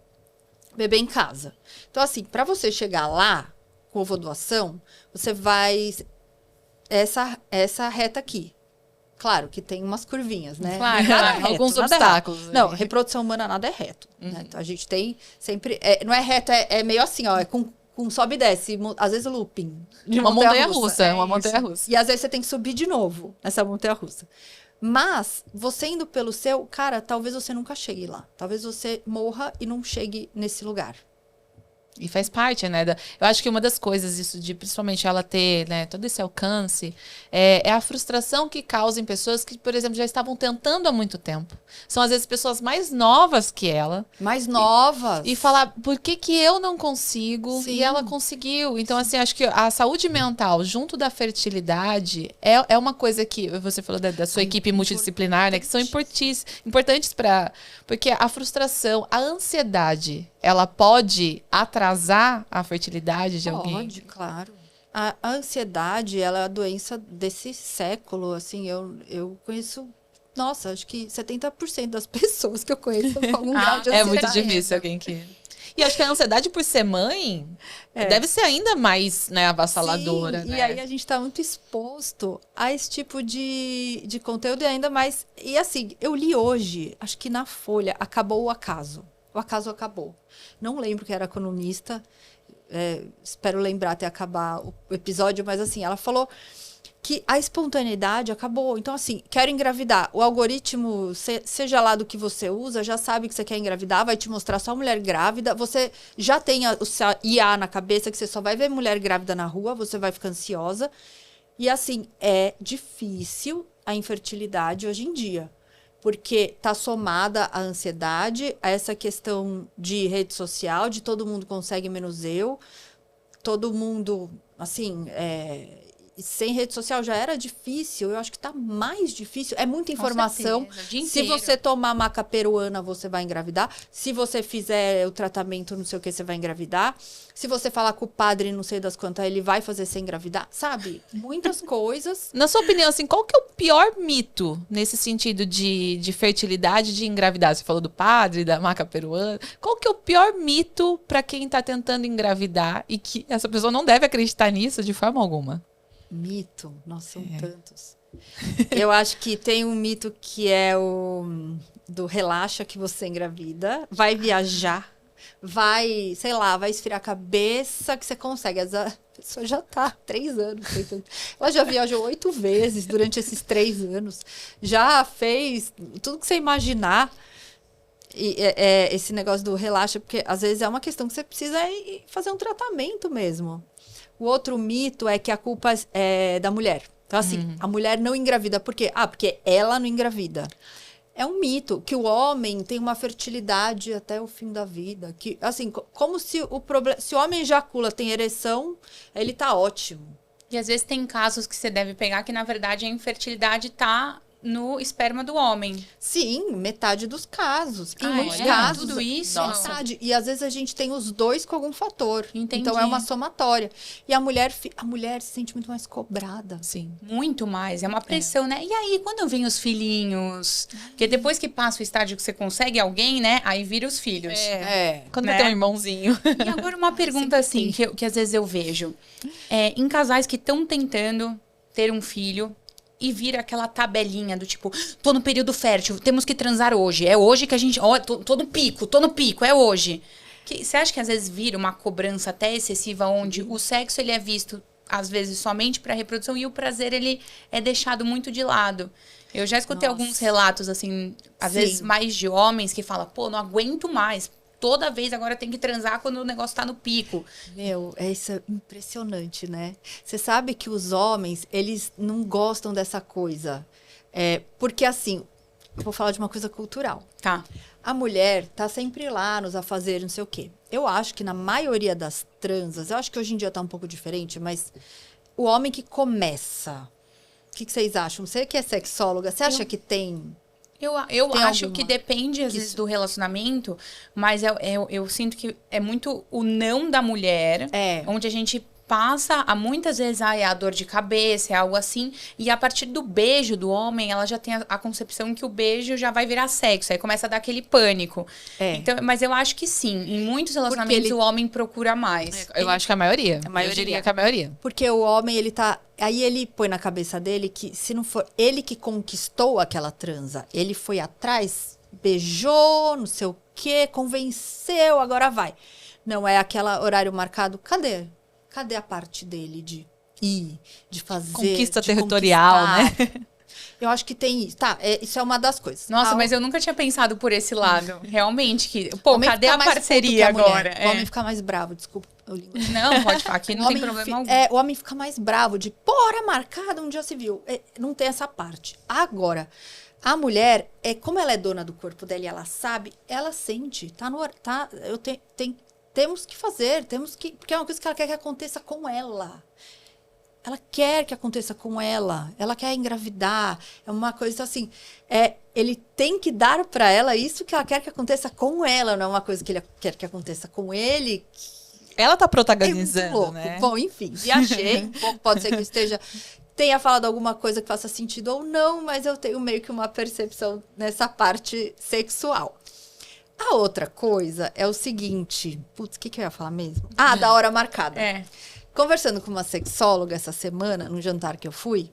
S3: bebê em casa. Então, assim, para você chegar lá com ovodoação, você vai essa reta aqui. Claro que tem umas curvinhas, né?
S2: Claro,
S3: Nada é reto,
S2: alguns
S3: nada é reto.
S2: obstáculos.
S3: Não, reprodução humana nada é reto. Né? Então, a gente tem sempre... não é reto, é meio assim, é com sobe e desce, às vezes looping. De
S2: uma montanha-russa. Uma montanha-russa.
S3: E às vezes você tem que subir de novo nessa montanha-russa. Mas, você indo pelo seu, cara, talvez você nunca chegue lá. Talvez você morra e não chegue nesse lugar.
S2: E faz parte, né? Eu acho que uma das coisas, isso de principalmente ela ter, né, todo esse alcance, é a frustração que causa em pessoas que, por exemplo, já estavam tentando há muito tempo. São, às vezes, pessoas mais novas que ela.
S3: Mais novas.
S2: E falar, por que eu não consigo?
S3: Sim.
S2: E ela conseguiu. Então, assim, acho que a saúde mental junto da fertilidade é uma coisa que você falou da sua equipe multidisciplinar, né? Que são importantes para... Porque a frustração, a ansiedade, ela pode atrasar a fertilidade de alguém?
S3: Pode, claro. A ansiedade, ela é a doença desse século, assim, eu conheço, nossa, acho que 70% das pessoas que eu conheço com algum grau de ansiedade.
S2: É muito difícil alguém que... E acho que a ansiedade por ser mãe deve ser ainda mais, né, avassaladora.
S3: Sim,
S2: né?
S3: E aí a gente está muito exposto a esse tipo de conteúdo e ainda mais... E assim, eu li hoje, acho que na Folha, acabou o acaso. O acaso acabou. Não lembro que era colunista, espero lembrar até acabar o episódio, mas assim, ela falou que a espontaneidade acabou. Então, assim, quero engravidar. O algoritmo, seja lá do que você usa, já sabe que você quer engravidar, vai te mostrar só mulher grávida. Você já tem o seu IA na cabeça, que você só vai ver mulher grávida na rua, você vai ficar ansiosa. E, assim, é difícil a infertilidade hoje em dia. Porque está somada a ansiedade, a essa questão de rede social, de todo mundo consegue menos eu. Todo mundo, assim... sem rede social já era difícil, eu acho que está mais difícil. É muita informação. Se você tomar maca peruana, você vai engravidar. Se você fizer o tratamento, não sei o que, você vai engravidar. Se você falar com o padre, não sei das quantas, ele vai fazer você engravidar. Sabe? Muitas coisas.
S2: Na sua opinião, assim, qual que é o pior mito nesse sentido de fertilidade, de engravidar? Você falou do padre, da maca peruana. Qual que é o pior mito para quem está tentando engravidar e que essa pessoa não deve acreditar nisso de forma alguma?
S3: Mito? Nossa, são tantos. Eu acho que tem um mito que é o do relaxa que você engravida, vai viajar, vai, sei lá, vai esfriar a cabeça que você consegue. A pessoa já tá há 3 anos. Ela já viajou 8 vezes durante esses 3 anos. Já fez tudo que você imaginar. E esse negócio do relaxa, porque às vezes é uma questão que você precisa fazer um tratamento mesmo. O outro mito é que a culpa é da mulher. Então, assim, a mulher não engravida. Por quê? Porque ela não engravida. É um mito que o homem tem uma fertilidade até o fim da vida. Que, assim, como se se o homem ejacula, tem ereção, ele tá ótimo.
S1: E às vezes tem casos que você deve pegar que, na verdade, a infertilidade tá no esperma do homem.
S3: Sim, metade dos casos. Em
S1: Ah,
S3: muitos
S1: é?
S3: casos.
S1: Tudo isso?
S2: Nossa.
S3: Metade. E às vezes a gente tem os dois com algum fator.
S1: Entendi.
S3: Então é uma somatória. E a mulher se sente muito mais cobrada.
S2: Sim.
S1: Muito mais, é uma pressão, né? E aí, quando vem os filhinhos? Porque depois que passa o estágio que você consegue alguém, né? Aí vira os filhos.
S2: Quando
S1: Né?
S2: vai ter um irmãozinho.
S1: E agora uma pergunta assim, que às vezes eu vejo. Em casais que estão tentando ter um filho e vira aquela tabelinha do tipo, tô no período fértil, temos que transar hoje. É hoje que a gente... Ó, tô no pico, é hoje. Você acha que às vezes vira uma cobrança até excessiva, onde o sexo ele é visto, às vezes, somente para reprodução e o prazer ele é deixado muito de lado? Eu já escutei
S3: Nossa.
S1: alguns relatos, assim, às
S3: Sim.
S1: vezes mais de homens que falam, pô, não aguento mais. Toda vez agora tem que transar quando o negócio tá no pico.
S3: Isso é impressionante, né? Você sabe que os homens, eles não gostam dessa coisa. Porque, assim, eu vou falar de uma coisa cultural.
S1: Tá.
S3: A mulher tá sempre lá nos afazeres, não sei o quê. Eu acho que na maioria das transas, eu acho que hoje em dia tá um pouco diferente, mas o homem que começa... O que vocês acham? Você que é sexóloga, você acha que tem...
S1: Eu
S3: Tem
S1: acho
S3: alguma?
S1: que depende, às vezes, do relacionamento, mas eu sinto que é muito o não da mulher, onde a gente passa, muitas vezes, é a dor de cabeça, é algo assim, e a partir do beijo do homem, ela já tem a concepção que o beijo já vai virar sexo, aí começa a dar aquele pânico. Então, mas eu acho que sim, em muitos relacionamentos o homem procura mais.
S2: Eu acho que a maioria.
S3: A maioria.
S2: Eu diria que a maioria.
S3: Porque o homem, ele tá... Aí ele põe na cabeça dele que se não for ele que conquistou aquela transa, ele foi atrás, beijou, não sei o quê, convenceu, agora vai. Não é aquele horário marcado. Cadê a parte dele de ir, de fazer...
S2: Conquista
S3: de
S2: territorial,
S3: conquistar?
S2: né?
S3: Eu acho que tem isso. Tá, isso é uma das coisas.
S1: Nossa, mas eu nunca tinha pensado por esse lado. Realmente, pô,
S3: homem
S1: cadê
S3: fica
S1: a
S3: mais
S1: parceria
S3: puto que a mulher.
S1: agora?
S3: O homem fica mais bravo, desculpa.
S1: Não, pode falar, aqui não tem problema algum.
S3: O homem fica mais bravo de, hora marcada, um dia se viu. Não tem essa parte. Agora, a mulher, como ela é dona do corpo dela e ela sabe, ela sente. Temos que fazer, porque é uma coisa que ela quer que aconteça com ela. Ela quer que aconteça com ela. Ela quer engravidar. É uma coisa assim. Ele tem que dar para ela isso que ela quer que aconteça com ela. Não é uma coisa que ele quer que aconteça com ele.
S2: Ela tá
S3: É muito
S2: protagonizando,
S3: louco.
S2: né?
S3: Bom, enfim, viajei um pouco. Pode ser que eu tenha falado alguma coisa que faça sentido ou não, mas eu tenho meio que uma percepção nessa parte sexual. A outra coisa é o seguinte. Putz, o que eu ia falar mesmo? Da hora marcada. Conversando com uma sexóloga essa semana, num jantar que eu fui,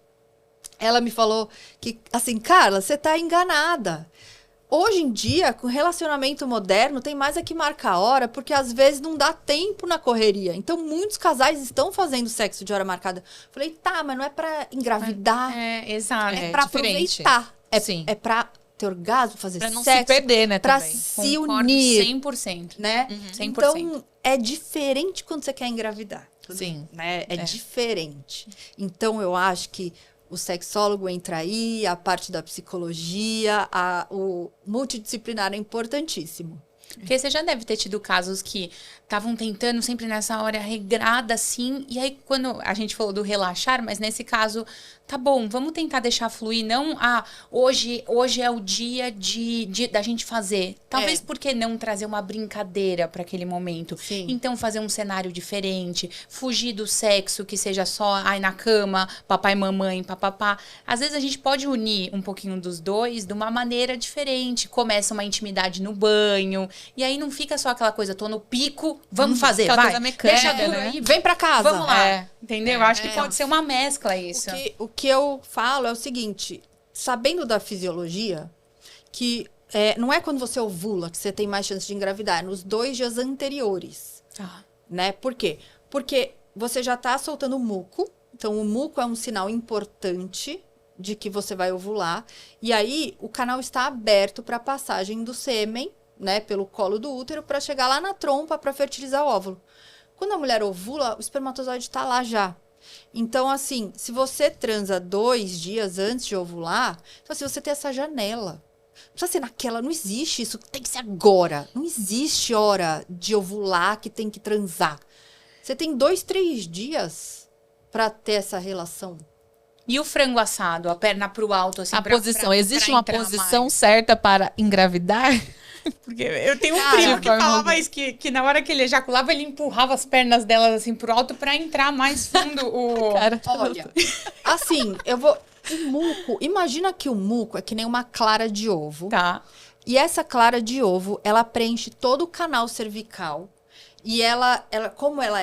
S3: ela me falou que, assim, Carla, você tá enganada. Hoje em dia, com relacionamento moderno, tem mais que marcar a hora, porque às vezes não dá tempo na correria. Então, muitos casais estão fazendo sexo de hora marcada. Falei, tá, mas não é pra engravidar.
S1: Exato.
S3: É pra
S2: diferente.
S3: aproveitar.
S2: Sim.
S3: É pra ter orgasmo, fazer
S2: Pra não
S3: sexo.
S2: se perder, né,
S3: Pra
S2: também.
S3: se
S1: Concordo
S3: unir,
S1: 100%.
S3: né?
S1: 100%.
S3: Então, é diferente quando você quer engravidar.
S2: Sim.
S3: Né? É diferente. Então, eu acho que o sexólogo entra aí, a parte da psicologia, o multidisciplinar é importantíssimo.
S1: Porque você já deve ter tido casos que estavam tentando sempre nessa hora regrada, assim, e aí quando a gente falou do relaxar, mas nesse caso, tá bom, vamos tentar deixar fluir, não, hoje é o dia da gente fazer. Talvez por que não trazer uma brincadeira para aquele momento?
S3: Sim.
S1: Então fazer um cenário diferente, fugir do sexo que seja só, na cama, papai, mamãe, papapá. Às vezes a gente pode unir um pouquinho dos dois de uma maneira diferente. Começa uma intimidade no banho, e aí não fica só aquela coisa, tô no pico, vamos fazer,
S2: aquela
S1: vai.
S2: coisa mecânica,
S1: Deixa duro
S2: né?
S1: aí,
S3: Vem pra casa.
S1: vamos lá. Entendeu? Acho que pode ser uma mescla isso.
S3: O que eu falo é o seguinte, sabendo da fisiologia, que não é quando você ovula que você tem mais chance de engravidar, é nos 2 dias anteriores. Né? Por quê? Porque você já tá soltando muco, então o muco é um sinal importante de que você vai ovular, e aí o canal está aberto para a passagem do sêmen, né, pelo colo do útero, para chegar lá na trompa para fertilizar o óvulo. Quando a mulher ovula, o espermatozoide está lá já. Então, assim, se você transa 2 dias antes de ovular, então, assim, você tem essa janela. Não precisa ser naquela, não existe isso, tem que ser agora. Não existe hora de ovular que tem que transar. Você tem 2, 3 dias para ter essa relação.
S1: E o frango assado, a perna pro alto, assim,
S2: A posição, existe
S1: pra
S2: uma
S1: entrar
S2: posição
S1: mais?
S2: certa para engravidar?
S1: Porque eu tenho um
S3: Cara,
S1: primo que
S2: forma
S1: falava
S2: alguma.
S1: isso, que na hora que ele ejaculava, ele empurrava as pernas delas assim pro alto pra entrar mais fundo o...
S2: Cara,
S3: Olha, assim, eu vou... O muco, imagina que o muco é que nem uma clara de ovo.
S1: Tá.
S3: E essa clara de ovo, ela preenche todo o canal cervical. E ela como ela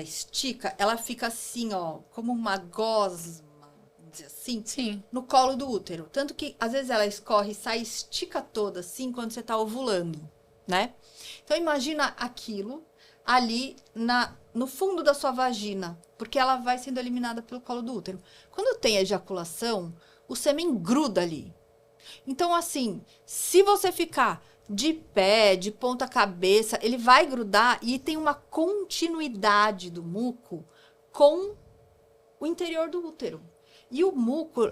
S3: estica, ela fica assim, ó, como uma gosma, vamos dizer assim,
S1: Sim.
S3: no colo do útero. Tanto que, às vezes, ela escorre e sai, estica toda, assim, quando você tá ovulando, né? Então, imagina aquilo ali no fundo da sua vagina, porque ela vai sendo eliminada pelo colo do útero. Quando tem ejaculação, o sêmen gruda ali. Então, assim, se você ficar de pé, de ponta cabeça, ele vai grudar e tem uma continuidade do muco com o interior do útero. E o muco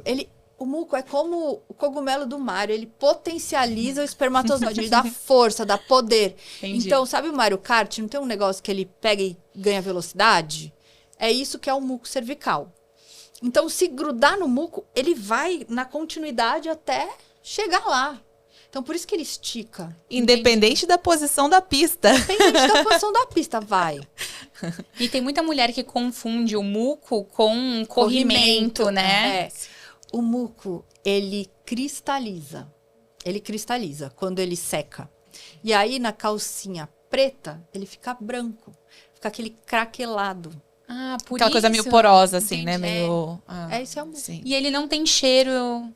S3: é como o cogumelo do Mario, ele potencializa o espermatozoide, ele dá força, dá poder.
S1: Entendi.
S3: Então, sabe o Mario Kart? Não tem um negócio que ele pega e ganha velocidade? É isso que é o muco cervical. Então, se grudar no muco, ele vai na continuidade até chegar lá. Então, por isso que ele estica.
S2: independente da posição da pista.
S3: Independente da posição da pista, vai.
S1: E tem muita mulher que confunde o muco com corrimento, né?
S3: É. O muco, ele cristaliza. Ele cristaliza quando ele seca. E aí, na calcinha preta, ele fica branco. Fica aquele craquelado.
S1: Ah, por
S2: Aquela coisa
S1: isso.
S2: meio porosa, assim, né?
S1: Entendi.
S2: Meio...
S3: Isso é o muco.
S2: Sim.
S1: E ele não tem cheiro.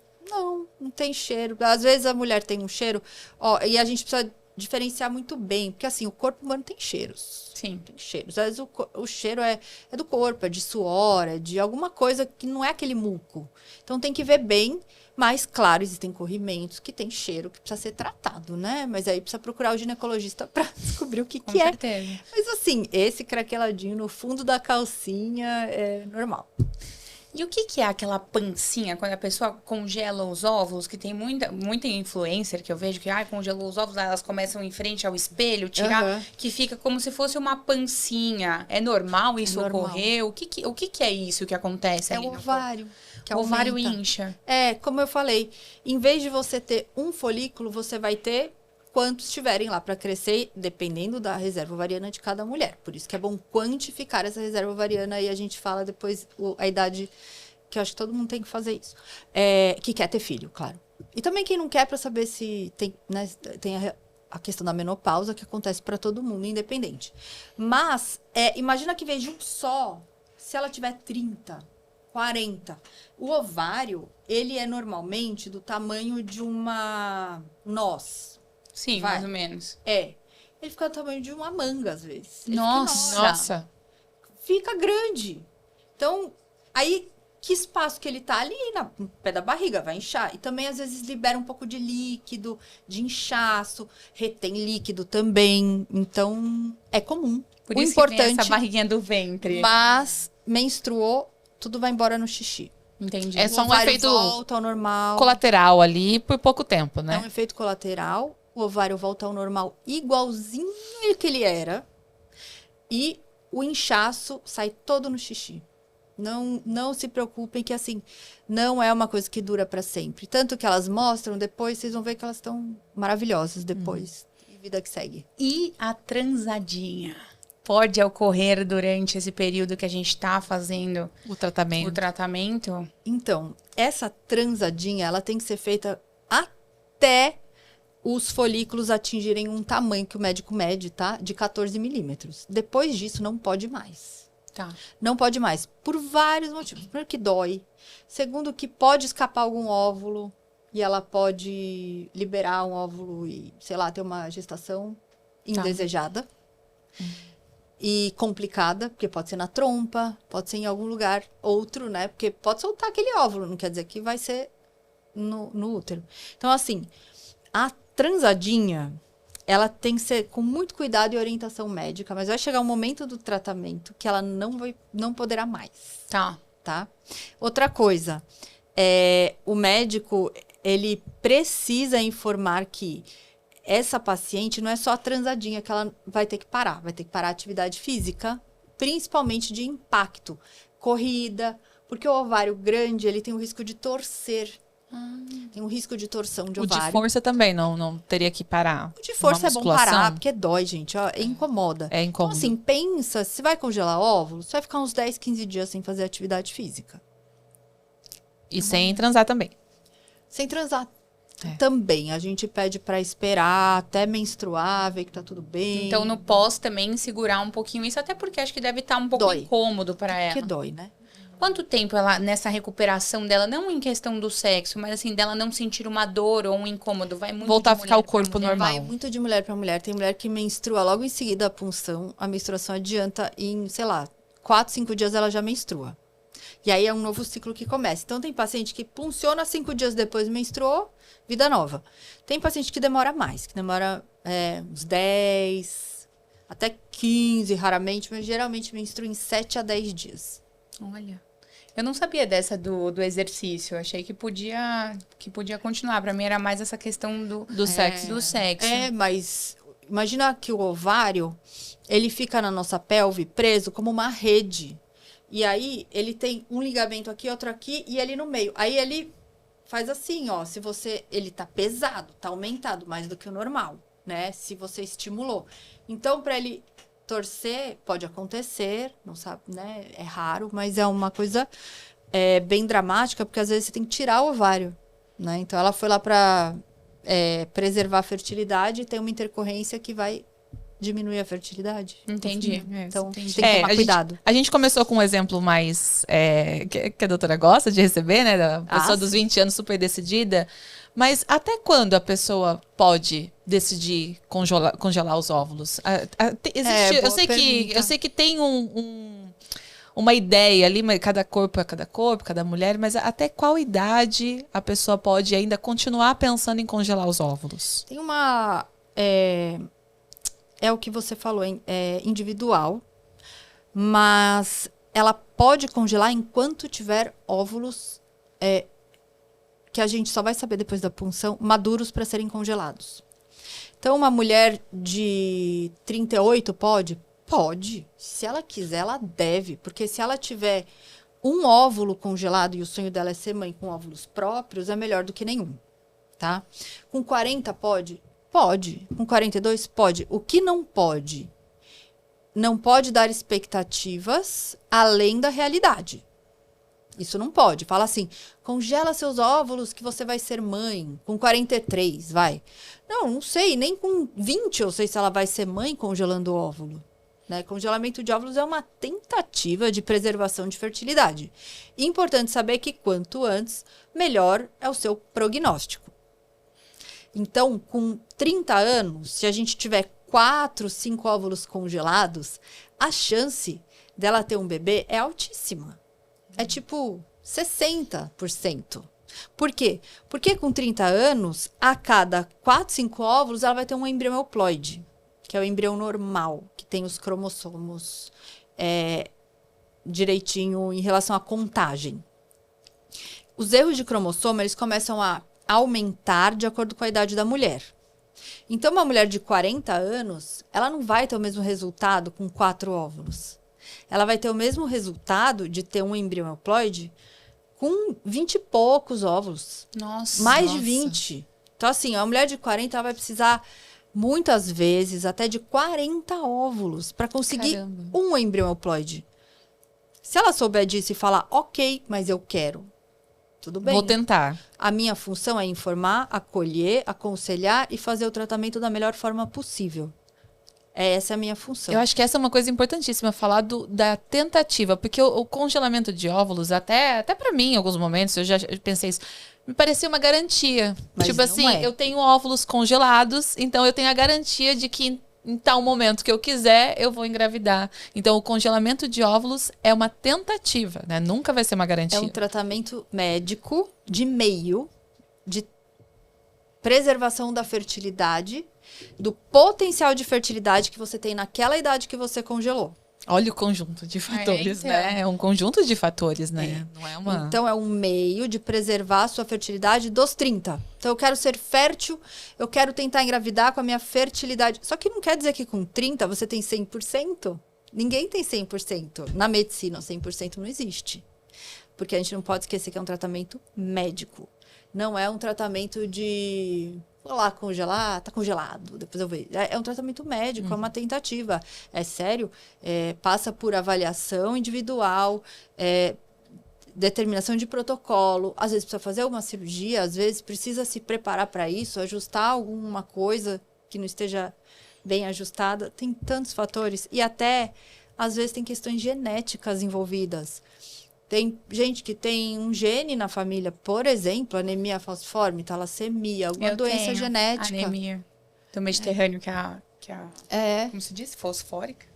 S3: Não tem cheiro. Às vezes a mulher tem um cheiro, ó, e a gente precisa diferenciar muito bem, porque assim, o corpo humano tem cheiros.
S1: Sim.
S3: Tem cheiros. Às vezes o cheiro é do corpo, é de suor, é de alguma coisa que não é aquele muco. Então tem que ver bem, mas claro, existem corrimentos que tem cheiro que precisa ser tratado, né? Mas aí precisa procurar o ginecologista para descobrir o que
S1: Com
S3: que é.
S1: certeza.
S3: Mas assim, esse craqueladinho no fundo da calcinha é normal.
S1: E o que é aquela pancinha, quando a pessoa congela os óvulos, que tem muita influencer que eu vejo que congelou os óvulos, elas começam em frente ao espelho, tirar,
S3: Aham.
S1: que fica como se fosse uma pancinha. É normal isso
S3: normal.
S1: ocorrer? O que é isso que acontece
S3: É
S1: ali
S3: o
S1: no
S3: ovário. Que
S1: corpo? O ovário
S3: aumenta.
S1: incha.
S3: É, como eu falei, em vez de você ter um folículo, você vai ter quantos tiverem lá para crescer, dependendo da reserva ovariana de cada mulher. Por isso que é bom quantificar essa reserva ovariana e a gente fala depois a idade, que eu acho que todo mundo tem que fazer isso. Que quer ter filho, claro. E também quem não quer para saber se tem, né, tem a questão da menopausa, que acontece para todo mundo, independente. Mas, imagina que veja um só, se ela tiver 30, 40. O ovário, ele é normalmente do tamanho de uma noz.
S1: Sim,
S3: Vai.
S1: mais ou menos.
S3: Ele fica do tamanho de uma manga, às vezes. Ele fica
S1: Nossa.
S3: enorme.
S2: Nossa.
S3: Fica grande. Então, aí, que espaço que ele tá ali no pé da barriga, vai inchar. E também, às vezes, libera um pouco de líquido, de inchaço, retém líquido também. Então, é comum.
S1: Por
S3: O
S1: isso que tem
S3: importante,
S1: essa barriguinha do ventre.
S3: mas menstruou, tudo vai embora no xixi.
S1: Entendi.
S2: É só
S3: O
S2: um
S3: ovário
S2: efeito
S3: volta ao normal.
S2: colateral ali por pouco tempo,
S3: É um
S2: né?
S3: efeito colateral. O ovário volta ao normal igualzinho que ele era. E o inchaço sai todo no xixi. Não se preocupem que, assim, não é uma coisa que dura para sempre. Tanto que elas mostram, depois vocês vão ver que elas estão maravilhosas depois. E vida que segue.
S1: E a transadinha? Pode ocorrer durante esse período que a gente tá fazendo
S2: O tratamento.
S1: o tratamento?
S3: Então, essa transadinha, ela tem que ser feita até os folículos atingirem um tamanho que o médico mede, tá? De 14 milímetros. Depois disso, não pode mais.
S1: Tá.
S3: Não pode mais, por vários motivos. Primeiro que dói. Segundo que pode escapar algum óvulo e ela pode liberar um óvulo e, sei lá, ter uma gestação indesejada. E complicada, porque pode ser na trompa, pode ser em algum lugar outro, né? Porque pode soltar aquele óvulo, não quer dizer que vai ser no útero. Então, assim, a transadinha, ela tem que ser com muito cuidado e orientação médica, mas vai chegar um momento do tratamento que ela não poderá mais,
S1: Tá.
S3: tá? Outra coisa, o médico, ele precisa informar que essa paciente não é só a transadinha que ela vai ter que parar a atividade física, principalmente de impacto, corrida, Porque o ovário grande, ele tem o risco de torcer. Tem um risco de torção de
S2: O
S3: ovário.
S2: de força também, não teria que parar.
S3: O de força é bom
S2: musculação.
S3: parar, porque dói, gente. Ó, incomoda.
S2: É incômodo.
S3: Então, assim, pensa, se vai congelar óvulos, você vai ficar uns 10, 15 dias sem fazer atividade física.
S2: E sem transar também.
S3: Sem transar.
S2: É.
S3: Também. A gente pede pra esperar até menstruar, ver que tá tudo bem.
S1: Então, no pós também, segurar um pouquinho isso, até porque acho que deve estar um pouco
S3: Dói.
S1: incômodo pra ela.
S3: Porque dói, né?
S1: Quanto tempo ela, nessa recuperação dela, não em questão do sexo, mas assim, dela não sentir uma dor ou um incômodo, vai muito
S2: Voltar
S1: de
S2: a ficar
S1: mulher
S2: o corpo
S1: pra mulher.
S2: normal.
S3: Vai muito de mulher pra mulher. Tem mulher que menstrua logo em seguida a punção. A menstruação adianta em, sei lá, 4, 5 dias ela já menstrua. E aí é um novo ciclo que começa. Então tem paciente que funciona 5 dias depois menstruou, vida nova. Tem paciente que demora mais, que demora uns 10, até 15 raramente, mas geralmente menstrua em 7 a 10 dias.
S1: Olha, eu não sabia dessa do exercício, eu achei que podia continuar. Pra mim era mais essa questão
S2: Do sexo.
S1: do sexo.
S3: Mas imagina que o ovário, ele fica na nossa pelve preso como uma rede. E aí, ele tem um ligamento aqui, outro aqui, e ele no meio. Aí, ele faz assim, ó. Se você... Ele tá pesado, tá aumentado mais do que o normal, né? Se você estimulou. Então, para ele torcer, pode acontecer, não sabe, né? É raro, mas é uma coisa bem dramática, porque às vezes você tem que tirar o ovário, né? Então, ela foi lá para preservar a fertilidade e tem uma intercorrência que vai diminuir a fertilidade.
S1: Entendi.
S3: Então,
S1: entendi.
S3: tem que tomar cuidado.
S2: A gente começou com um exemplo mais que a doutora gosta de receber, né? Da pessoa dos 20 anos super decidida. Mas até quando a pessoa pode decidir congelar os óvulos? Eu sei que tem uma ideia ali, mas cada corpo é cada corpo, cada mulher, mas até qual idade a pessoa pode ainda continuar pensando em congelar os óvulos?
S3: Tem uma... É o que você falou, é individual, mas ela pode congelar enquanto tiver óvulos que a gente só vai saber depois da punção, maduros para serem congelados. Então, uma mulher de 38 pode? Pode. Se ela quiser, ela deve, porque se ela tiver um óvulo congelado e o sonho dela é ser mãe com óvulos próprios, é melhor do que nenhum, tá? Com 40 pode? Pode. Com 42, pode. O que não pode? Não pode dar expectativas além da realidade. Isso não pode. Fala assim, congela seus óvulos que você vai ser mãe. Com 43, vai. Não sei. Nem com 20 eu sei se ela vai ser mãe congelando o óvulo. Né? Congelamento de óvulos é uma tentativa de preservação de fertilidade. Importante saber que quanto antes, melhor é o seu prognóstico. Então, com 30 anos, se a gente tiver 4, 5 óvulos congelados, a chance dela ter um bebê é altíssima. É tipo 60%. Por quê? Porque com 30 anos, a cada 4, 5 óvulos, ela vai ter um embrião euploide, que é o embrião normal, que tem os cromossomos direitinho em relação à contagem. Os erros de cromossomo, eles começam a aumentar de acordo com a idade da mulher. Então, uma mulher de 40 anos, ela não vai ter o mesmo resultado com 4 óvulos. Ela vai ter o mesmo resultado de ter um embrião euploide com 20 e poucos óvulos.
S1: Nossa.
S3: Mais de 20. Então, assim, a mulher de 40 ela vai precisar, muitas vezes, até de 40 óvulos para conseguir um embrião euploide. Se ela souber disso e falar, ok, mas eu quero, tudo bem.
S2: Vou tentar.
S3: A minha função é informar, acolher, aconselhar e fazer o tratamento da melhor forma possível. Essa é a minha função.
S2: Eu acho que essa é uma coisa importantíssima, falar da tentativa, porque o congelamento de óvulos, até para mim, em alguns momentos, eu já pensei isso, me parecia uma garantia.
S3: Mas
S2: tipo
S3: não
S2: assim,
S3: é.
S2: eu tenho óvulos congelados, então eu tenho a garantia de que em tal momento que eu quiser, eu vou engravidar. Então, o congelamento de óvulos é uma tentativa, né? Nunca vai ser uma garantia.
S3: É um tratamento médico de meio de preservação da fertilidade, do potencial de fertilidade que você tem naquela idade que você congelou.
S2: Olha o conjunto de fatores,
S1: então.
S2: né? É um conjunto de fatores, né? Não é uma...
S3: Então, é um meio de preservar a sua fertilidade dos 30. Então, eu quero ser fértil, eu quero tentar engravidar com a minha fertilidade. Só que não quer dizer que com 30 você tem 100%. Ninguém tem 100%. Na medicina, 100% não existe. Porque a gente não pode esquecer que é um tratamento médico. Não é um tratamento de... Vou lá congelar, tá congelado, depois eu vejo. É um tratamento médico, é uma tentativa. É sério, passa por avaliação individual, determinação de protocolo. Às vezes precisa fazer alguma cirurgia, às vezes precisa se preparar para isso, ajustar alguma coisa que não esteja bem ajustada. Tem tantos fatores. E até, às vezes, tem questões genéticas envolvidas. Tem gente que tem um gene na família, por exemplo, anemia falciforme, talassemia, alguma doença genética.
S1: Anemia do Mediterrâneo, que é como se diz? Fosfórica?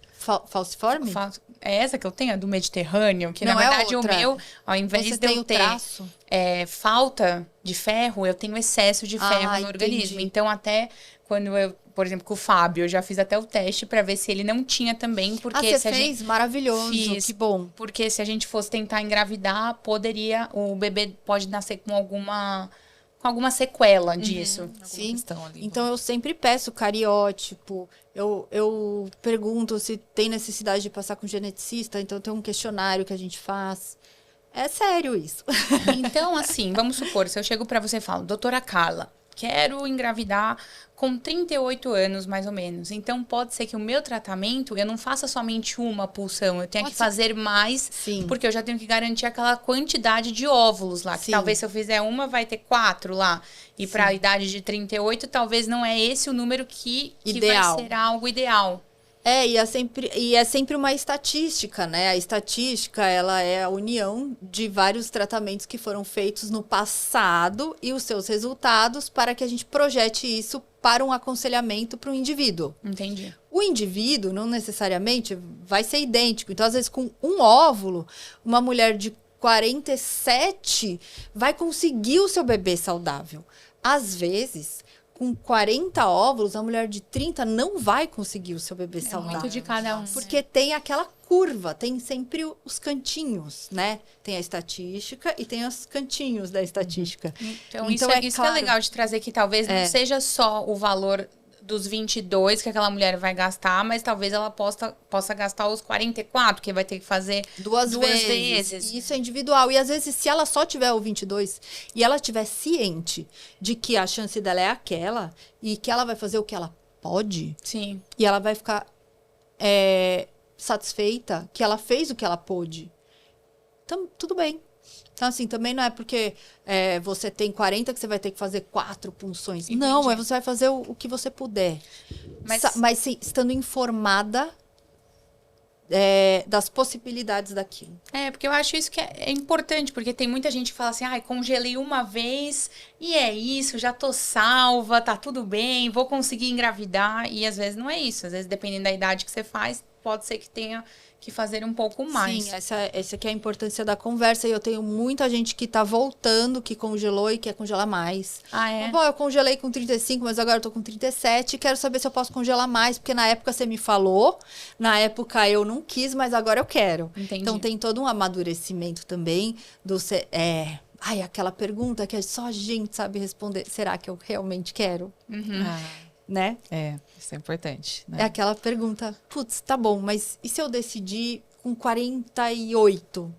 S3: Falciforme?
S1: É essa que eu tenho, a do Mediterrâneo, que
S3: não,
S1: na verdade
S3: outra.
S1: O meu, ao invés
S3: Você
S1: de eu ter falta de ferro, eu tenho excesso de ferro no organismo. Então, até quando eu, por exemplo, com o Fábio, eu já fiz até o teste para ver se ele não tinha também, porque
S3: você fez? Maravilhoso, que bom.
S1: Porque se a gente fosse tentar engravidar, o bebê pode nascer com alguma sequela disso.
S3: Sim. Então eu sempre peço cariótipo, eu pergunto se tem necessidade de passar com geneticista, então tem um questionário que a gente faz. É sério isso.
S1: Então, assim, vamos supor, se eu chego pra você e falo, doutora Carla, quero engravidar com 38 anos, mais ou menos. Então, pode ser que o meu tratamento, eu não faça somente uma pulsão. Eu tenha que fazer mais, porque eu já tenho que garantir aquela quantidade de óvulos lá. Que talvez se eu fizer uma, vai ter 4 lá. E para a idade de 38, talvez não é esse o número que vai ser algo ideal.
S3: E é sempre uma estatística, né? A estatística, ela é a união de vários tratamentos que foram feitos no passado e os seus resultados para que a gente projete isso para um aconselhamento para o indivíduo.
S1: Entendi.
S3: O indivíduo, não necessariamente, vai ser idêntico. Então, às vezes, com um óvulo, uma mulher de 47 vai conseguir o seu bebê saudável. Às vezes, com 40 óvulos, a mulher de 30 não vai conseguir o seu bebê saudável.
S1: Muito de cada um.
S3: Porque tem aquela curva, tem sempre os cantinhos, né? Tem a estatística e tem os cantinhos da estatística.
S1: Então isso que é legal de trazer, que talvez não seja só o valor dos 22 que aquela mulher vai gastar, mas talvez ela possa gastar os 44, que vai ter que fazer duas vezes.
S3: Isso é individual. E às vezes, se ela só tiver o 22 e ela estiver ciente de que a chance dela é aquela e que ela vai fazer o que ela pode,
S1: sim,
S3: e ela vai ficar satisfeita que ela fez o que ela pôde, então tudo bem. Então, assim, também não é porque você tem 40 que você vai ter que fazer 4 punções. Entendi. Não, você vai fazer o que você puder. Mas sim, estando informada das possibilidades daquilo.
S1: Porque eu acho isso que é importante, porque tem muita gente que fala assim, congelei uma vez e é isso, já tô salva, tá tudo bem, vou conseguir engravidar. E às vezes não é isso. Às vezes, dependendo da idade que você faz, pode ser que tenha que fazer um pouco mais.
S3: Sim, essa aqui é a importância da conversa. E eu tenho muita gente que tá voltando, que congelou e quer congelar mais. Bom, eu congelei com 35, mas agora eu tô com 37 e quero saber se eu posso congelar mais, porque na época você me falou, na época eu não quis, mas agora eu quero.
S1: Entendi.
S3: Então tem todo um amadurecimento também aquela pergunta que só a gente sabe responder. Será que eu realmente quero? Né?
S2: Isso é importante. Né?
S3: É aquela pergunta, putz, tá bom, mas e se eu decidir com 48?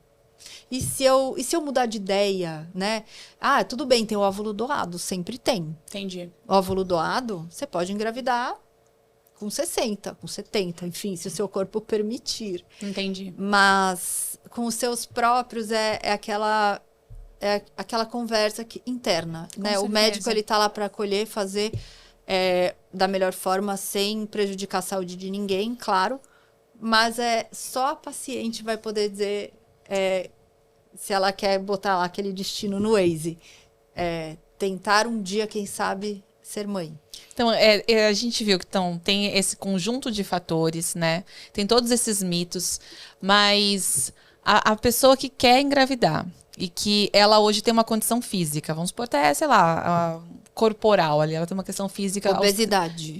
S3: E se eu mudar de ideia, né? Tudo bem, tem o óvulo doado, sempre tem.
S1: Entendi.
S3: Óvulo doado, você pode engravidar com 60, com 70, enfim, se o seu corpo permitir.
S1: Entendi.
S3: Mas com os seus próprios é aquela conversa interna, né?
S1: certeza.
S3: O médico, ele tá lá para acolher, fazer da melhor forma, sem prejudicar a saúde de ninguém, claro. Mas só a paciente vai poder dizer se ela quer botar lá aquele destino no Waze. Tentar um dia, quem sabe, ser mãe.
S2: Então, a gente viu que tem esse conjunto de fatores, né? Tem todos esses mitos, mas a pessoa que quer engravidar e que ela hoje tem uma condição física, vamos supor até, sei lá, corporal ali, ela tem uma questão física...
S3: Obesidade.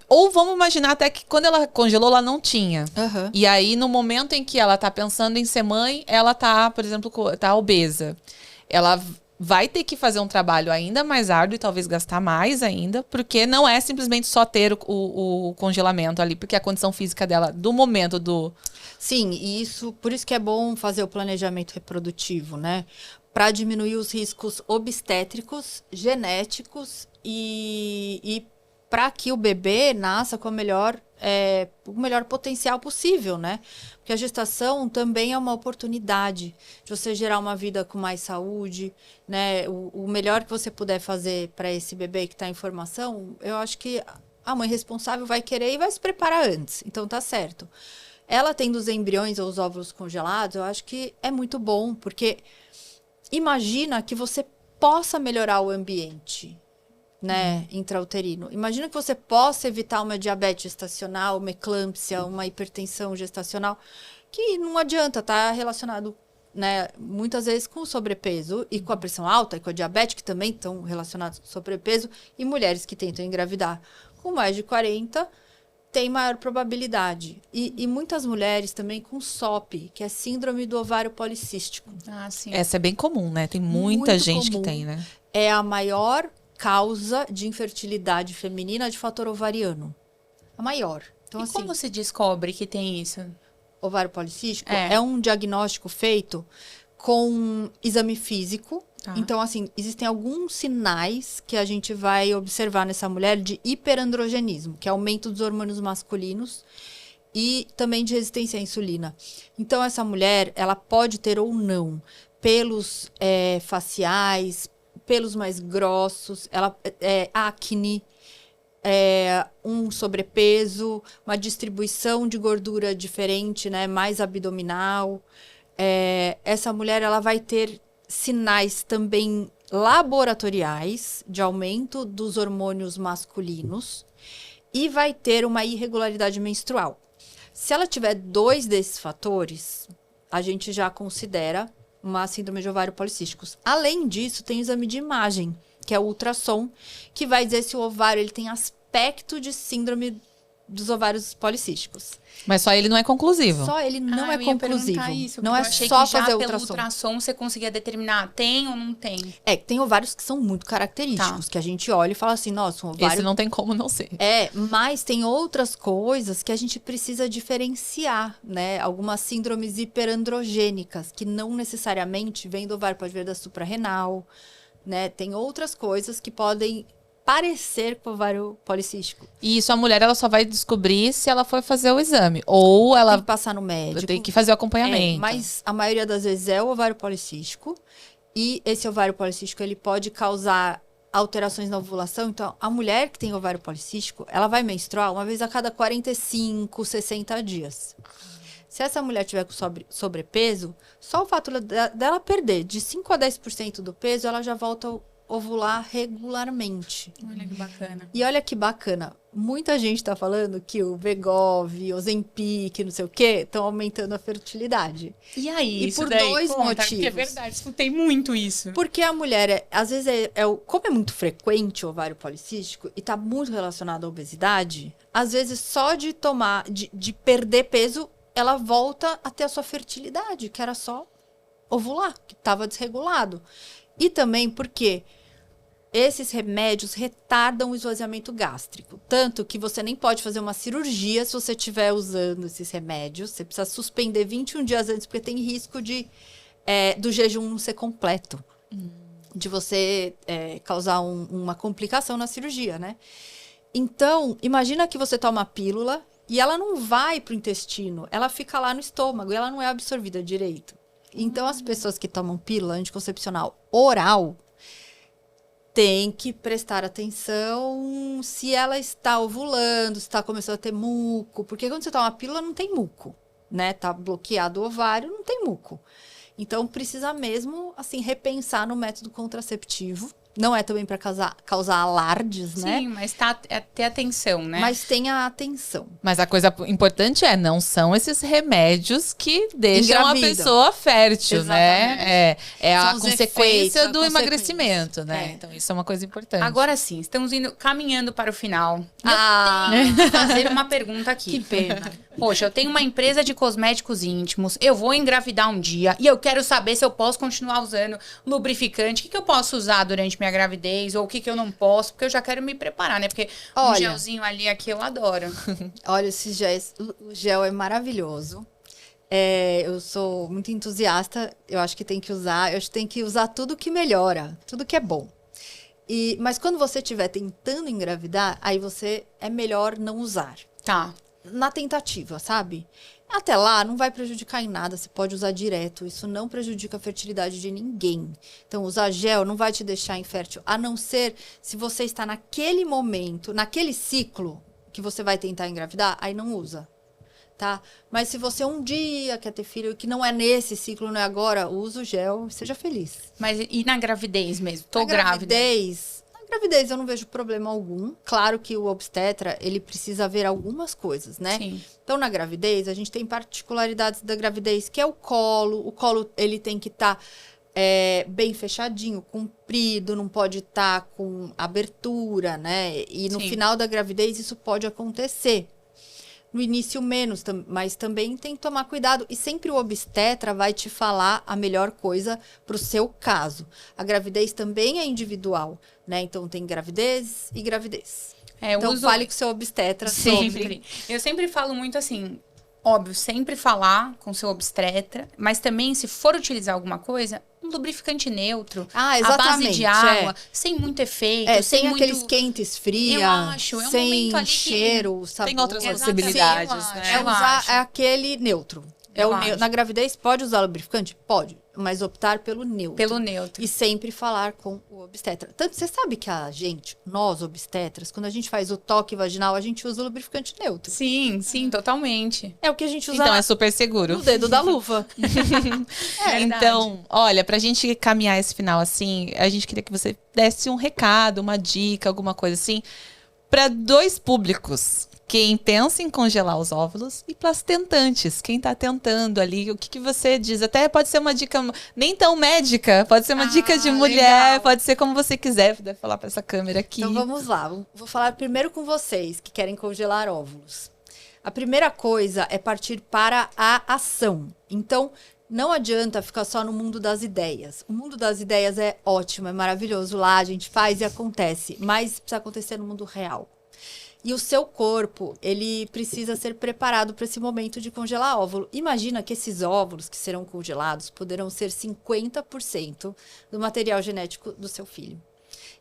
S2: Ou vamos imaginar até que quando ela congelou, ela não tinha.
S3: Uhum.
S2: E aí, no momento em que ela tá pensando em ser mãe, ela tá, por exemplo, tá obesa. Ela vai ter que fazer um trabalho ainda mais árduo e talvez gastar mais ainda, porque não é simplesmente só ter o congelamento ali, porque a condição física dela, do momento do...
S3: Sim, e por isso que é bom fazer o planejamento reprodutivo, né? Para diminuir os riscos obstétricos, genéticos e para que o bebê nasça com o melhor potencial possível, né? Porque a gestação também é uma oportunidade de você gerar uma vida com mais saúde, né? O melhor que você puder fazer para esse bebê que está em formação, eu acho que a mãe responsável vai querer e vai se preparar antes. Então tá certo. Ela tendo os embriões ou os óvulos congelados, eu acho que é muito bom, porque imagina que você possa melhorar o ambiente, né, intrauterino. Imagina que você possa evitar uma diabetes gestacional, uma eclâmpsia, uma hipertensão gestacional, que não adianta, tá relacionado, né, muitas vezes com o sobrepeso e com a pressão alta e com a diabetes, que também estão relacionados com o sobrepeso, e mulheres que tentam engravidar com mais de 40 tem maior probabilidade. E muitas mulheres também com SOP, que é síndrome do ovário policístico.
S1: Ah, sim.
S2: Essa é bem comum, né? Tem muita
S3: Muito
S2: gente
S3: comum.
S2: que tem, né?
S3: É a maior causa de infertilidade feminina de fator ovariano. A maior. Então,
S1: E
S3: assim,
S1: como se descobre que tem isso?
S3: ovário policístico
S1: É.
S3: é um diagnóstico feito com exame físico.
S1: Tá.
S3: Então, assim, existem alguns sinais que a gente vai observar nessa mulher de hiperandrogenismo, que é aumento dos hormônios masculinos e também de resistência à insulina. Então, essa mulher, ela pode ter ou não pelos faciais, pelos mais grossos, acne, um sobrepeso, uma distribuição de gordura diferente, né, mais abdominal. Essa mulher, ela vai ter sinais também laboratoriais de aumento dos hormônios masculinos e vai ter uma irregularidade menstrual. Se ela tiver 2 desses fatores, a gente já considera uma síndrome de ovário policístico. Além disso, tem o exame de imagem, que é o ultrassom, que vai dizer se o ovário ele tem aspecto de síndrome dos ovários policísticos.
S2: Mas só ele não é conclusivo.
S3: Só ele não é
S1: eu ia
S3: conclusivo.
S1: perguntar isso,
S3: Não
S1: porque
S3: é
S1: eu achei
S3: só
S1: que já
S3: fazer
S1: pelo
S3: ultrassom.
S1: ultrassom você conseguia determinar tem ou não tem.
S3: Tem ovários que são muito característicos, que a gente olha e fala assim, nossa, um ovário...
S2: Esse não tem como não ser.
S3: Mas tem outras coisas que a gente precisa diferenciar, né? Algumas síndromes hiperandrogênicas, que não necessariamente vêm do ovário, pode vir da suprarrenal, né? Tem outras coisas que podem parecer com o ovário policístico.
S2: E isso a mulher ela só vai descobrir se ela for fazer o exame. Ou ela
S3: Tem que passar no médico.
S2: tem que fazer o acompanhamento.
S3: Mas a maioria das vezes é o ovário policístico. E esse ovário policístico, ele pode causar alterações na ovulação. Então, a mulher que tem ovário policístico, ela vai menstruar uma vez a cada 45, 60 dias. Se essa mulher tiver com sobrepeso, só o fato dela perder de 5 a 10% do peso, ela já volta a ovular regularmente.
S1: Olha que bacana.
S3: E olha que bacana, muita gente tá falando que o Wegovy, o Ozempic, não sei o quê, estão aumentando a fertilidade.
S1: E aí,
S3: E
S1: isso
S3: por
S1: daí,
S3: 2
S1: conta,
S3: motivos.
S1: Porque é verdade, escutei muito isso.
S3: Porque a mulher, às vezes, como é muito frequente o ovário policístico e tá muito relacionado à obesidade, às vezes só de de perder peso, ela volta a ter a sua fertilidade, que era só ovular, que estava desregulado. E também porque esses remédios retardam o esvaziamento gástrico. Tanto que você nem pode fazer uma cirurgia se você estiver usando esses remédios. Você precisa suspender 21 dias antes, porque tem risco do jejum não ser completo. De você causar uma complicação na cirurgia, né? Então, imagina que você toma a pílula e ela não vai para o intestino. Ela fica lá no estômago e ela não é absorvida direito. Então, as pessoas que tomam pílula anticoncepcional oral têm que prestar atenção se ela está ovulando, se está começando a ter muco. Porque quando você toma pílula, não tem muco, né? Tá bloqueado o ovário, não tem muco. Então, precisa mesmo, assim, repensar no método contraceptivo. Não é também para causar alardes, né?
S1: Sim, mas ter atenção, né?
S3: Mas tenha atenção.
S2: Mas a coisa importante não são esses remédios que deixam
S3: Engravidam.
S2: a pessoa fértil,
S3: Exatamente.
S2: né? É
S3: São
S2: a
S3: os
S2: consequência
S3: efeitos, a
S2: do
S3: consequência.
S2: emagrecimento, né? Então, isso é uma coisa importante.
S1: Agora sim, estamos caminhando para o final.
S3: Ah,
S1: Eu tenho que fazer uma pergunta aqui.
S3: que pena.
S1: Poxa, eu tenho uma empresa de cosméticos íntimos, eu vou engravidar um dia e eu quero saber se eu posso continuar usando lubrificante, o que eu posso usar durante minha gravidez ou o que eu não posso, porque eu já quero me preparar, né? Porque um gelzinho ali aqui eu adoro.
S3: Olha, o gel é maravilhoso. Eu sou muito entusiasta, eu acho que tem que usar tudo que melhora, tudo que é bom. Mas quando você estiver tentando engravidar, aí é melhor não usar.
S1: Tá.
S3: Na tentativa, sabe? Até lá, não vai prejudicar em nada, você pode usar direto, isso não prejudica a fertilidade de ninguém. Então, usar gel não vai te deixar infértil, a não ser se você está naquele momento, naquele ciclo que você vai tentar engravidar, aí não usa. Tá? Mas se você um dia quer ter filho, que não é nesse ciclo, não é agora, usa o gel, seja feliz.
S1: Mas e na gravidez mesmo? Tô
S3: na
S1: grávida.
S3: Na gravidez eu não vejo problema algum. Claro que o obstetra, ele precisa ver algumas coisas, né?
S1: Sim.
S3: Então, na gravidez, a gente tem particularidades da gravidez, que é o colo. O colo, ele tem que estar bem fechadinho, comprido, não pode estar com abertura, né? E no final da gravidez, isso pode acontecer. No início menos, mas também tem que tomar cuidado. E sempre o obstetra vai te falar a melhor coisa para o seu caso. A gravidez também é individual, né? Então tem gravidez e gravidez. Então fale com o seu obstetra sobre.
S1: Eu sempre falo muito assim, óbvio, sempre falar com o seu obstetra, mas também se for utilizar alguma coisa, um lubrificante neutro,
S3: a
S1: base de água, sem muito efeito,
S3: sem
S1: muito...
S3: aquele esquenta e esfria,
S1: eu acho, é um
S3: sem
S1: momento ali
S3: cheiro, sabor.
S2: Tem outras possibilidades, né?
S3: É aquele neutro. Na gravidez, pode usar lubrificante? Pode, mas optar pelo neutro.
S1: Pelo neutro.
S3: E sempre falar com o obstetra. Tanto você sabe que nós obstetras, quando a gente faz o toque vaginal, a gente usa o lubrificante neutro.
S1: Sim, totalmente.
S3: É o que a gente usa
S2: então é super seguro.
S3: no dedo da luva.
S2: Então, olha, pra gente caminhar esse final assim, a gente queria que você desse um recado, uma dica, alguma coisa assim, para dois públicos. Quem pensa em congelar os óvulos e para as tentantes, quem está tentando ali, o que você diz? Até pode ser uma dica nem tão médica, pode ser uma dica de mulher, legal. Pode ser como você quiser, deve falar para essa câmera aqui.
S3: Então vamos lá, vou falar primeiro com vocês que querem congelar óvulos. A primeira coisa é partir para a ação. Então, não adianta ficar só no mundo das ideias. O mundo das ideias é ótimo, é maravilhoso. Lá a gente faz e acontece, mas precisa acontecer no mundo real. E o seu corpo, ele precisa ser preparado para esse momento de congelar óvulo. Imagina que esses óvulos que serão congelados poderão ser 50% do material genético do seu filho.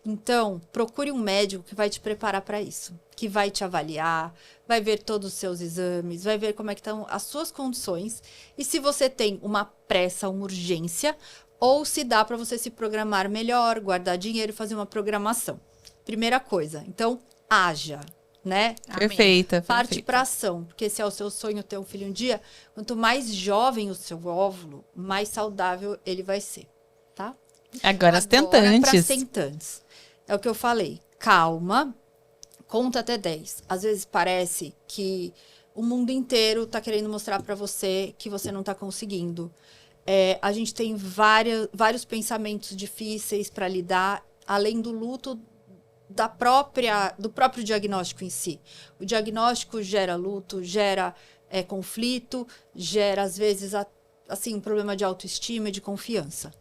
S3: Então, procure um médico que vai te preparar para isso, que vai te avaliar, vai ver todos os seus exames, vai ver como é que estão as suas condições e se você tem uma pressa, uma urgência, ou se dá para você se programar melhor, guardar dinheiro e fazer uma programação. Primeira coisa, então, haja. Né?
S2: Perfeita.
S3: Parte para ação, porque se é o seu sonho ter um filho um dia, quanto mais jovem o seu óvulo, mais saudável ele vai ser, tá?
S2: Agora as tentantes.
S3: Para as tentantes. É o que eu falei. Calma, conta até 10. Às vezes parece que o mundo inteiro tá querendo mostrar para você que você não tá conseguindo. A gente tem vários pensamentos difíceis para lidar, além do luto do próprio diagnóstico em si. O diagnóstico gera luto, gera conflito, gera, às vezes, assim, um problema de autoestima e de confiança.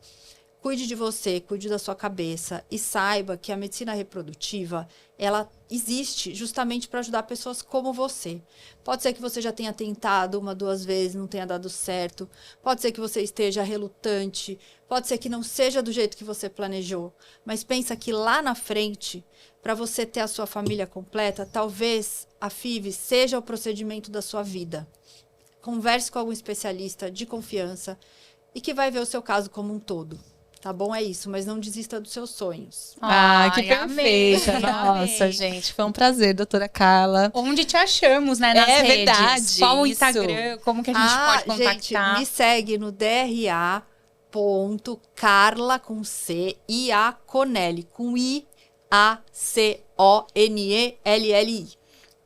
S3: Cuide de você, cuide da sua cabeça e saiba que a medicina reprodutiva, ela existe justamente para ajudar pessoas como você. Pode ser que você já tenha tentado 1, 2 vezes, não tenha dado certo. Pode ser que você esteja relutante. Pode ser que não seja do jeito que você planejou. Mas pensa que lá na frente, para você ter a sua família completa, talvez a FIV seja o procedimento da sua vida. Converse com algum especialista de confiança e que vai ver o seu caso como um todo. Tá bom? É isso, mas não desista dos seus sonhos.
S2: Que perfeita. Nossa,
S1: amei.
S2: gente, foi um prazer, doutora Carla.
S1: Onde te achamos, né, nas redes?
S2: Verdade.
S1: Qual o Instagram? Como que a gente pode contactar?
S3: Gente, me segue no DRA.Carla com C e A Conelli com IACONELLI.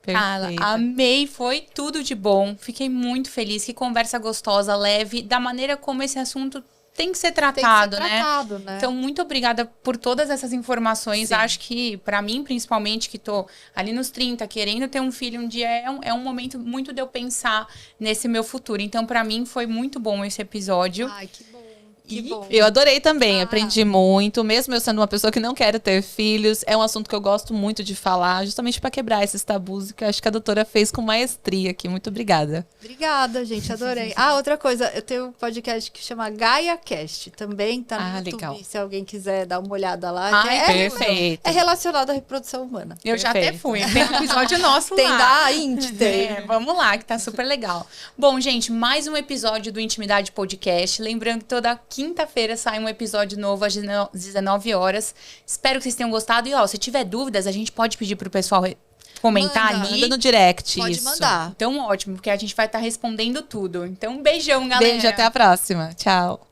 S1: Carla, amei, foi tudo de bom. Fiquei muito feliz. Que conversa gostosa, leve, da maneira como esse assunto tem que ser
S3: Tem que ser
S1: tratado,
S3: tratado, né?
S1: Então, muito obrigada por todas essas informações.
S2: Sim.
S1: Acho que, pra mim, principalmente, que tô ali nos 30, querendo ter um filho um dia, é um momento muito de eu pensar nesse meu futuro. Então, pra mim, foi muito bom esse episódio.
S3: Ai, que bom. Que
S1: E
S3: bom.
S2: Eu adorei também,
S3: Ah.
S2: aprendi muito, mesmo eu sendo uma pessoa que não quero ter filhos, é um assunto que eu gosto muito de falar, justamente para quebrar esses tabus que eu acho que a doutora fez com maestria aqui. Muito obrigada.
S3: Obrigada, gente, adorei. outra coisa, eu tenho um podcast que chama GaiaCast, também tá no YouTube,
S2: legal.
S3: se alguém quiser dar uma olhada lá. que
S1: Ai,
S2: perfeito.
S3: É relacionado à reprodução humana.
S1: Eu já até
S2: Perfeito.
S1: fui. Tem um episódio nosso
S3: Tem
S1: lá.
S3: da Indy, tem.
S1: Vamos lá, que tá super legal. Bom, gente, mais um episódio do Intimidade Podcast. Lembrando que toda quinta-feira sai um episódio novo às 19 horas. Espero que vocês tenham gostado. E, ó, se tiver dúvidas, a gente pode pedir pro pessoal comentar
S3: Manda.
S1: ali.
S2: Manda no direct
S3: Pode
S2: isso.
S3: mandar.
S1: Então, ótimo, porque a gente vai estar respondendo tudo. Então, um beijão, galera.
S2: Beijo, até a próxima. Tchau.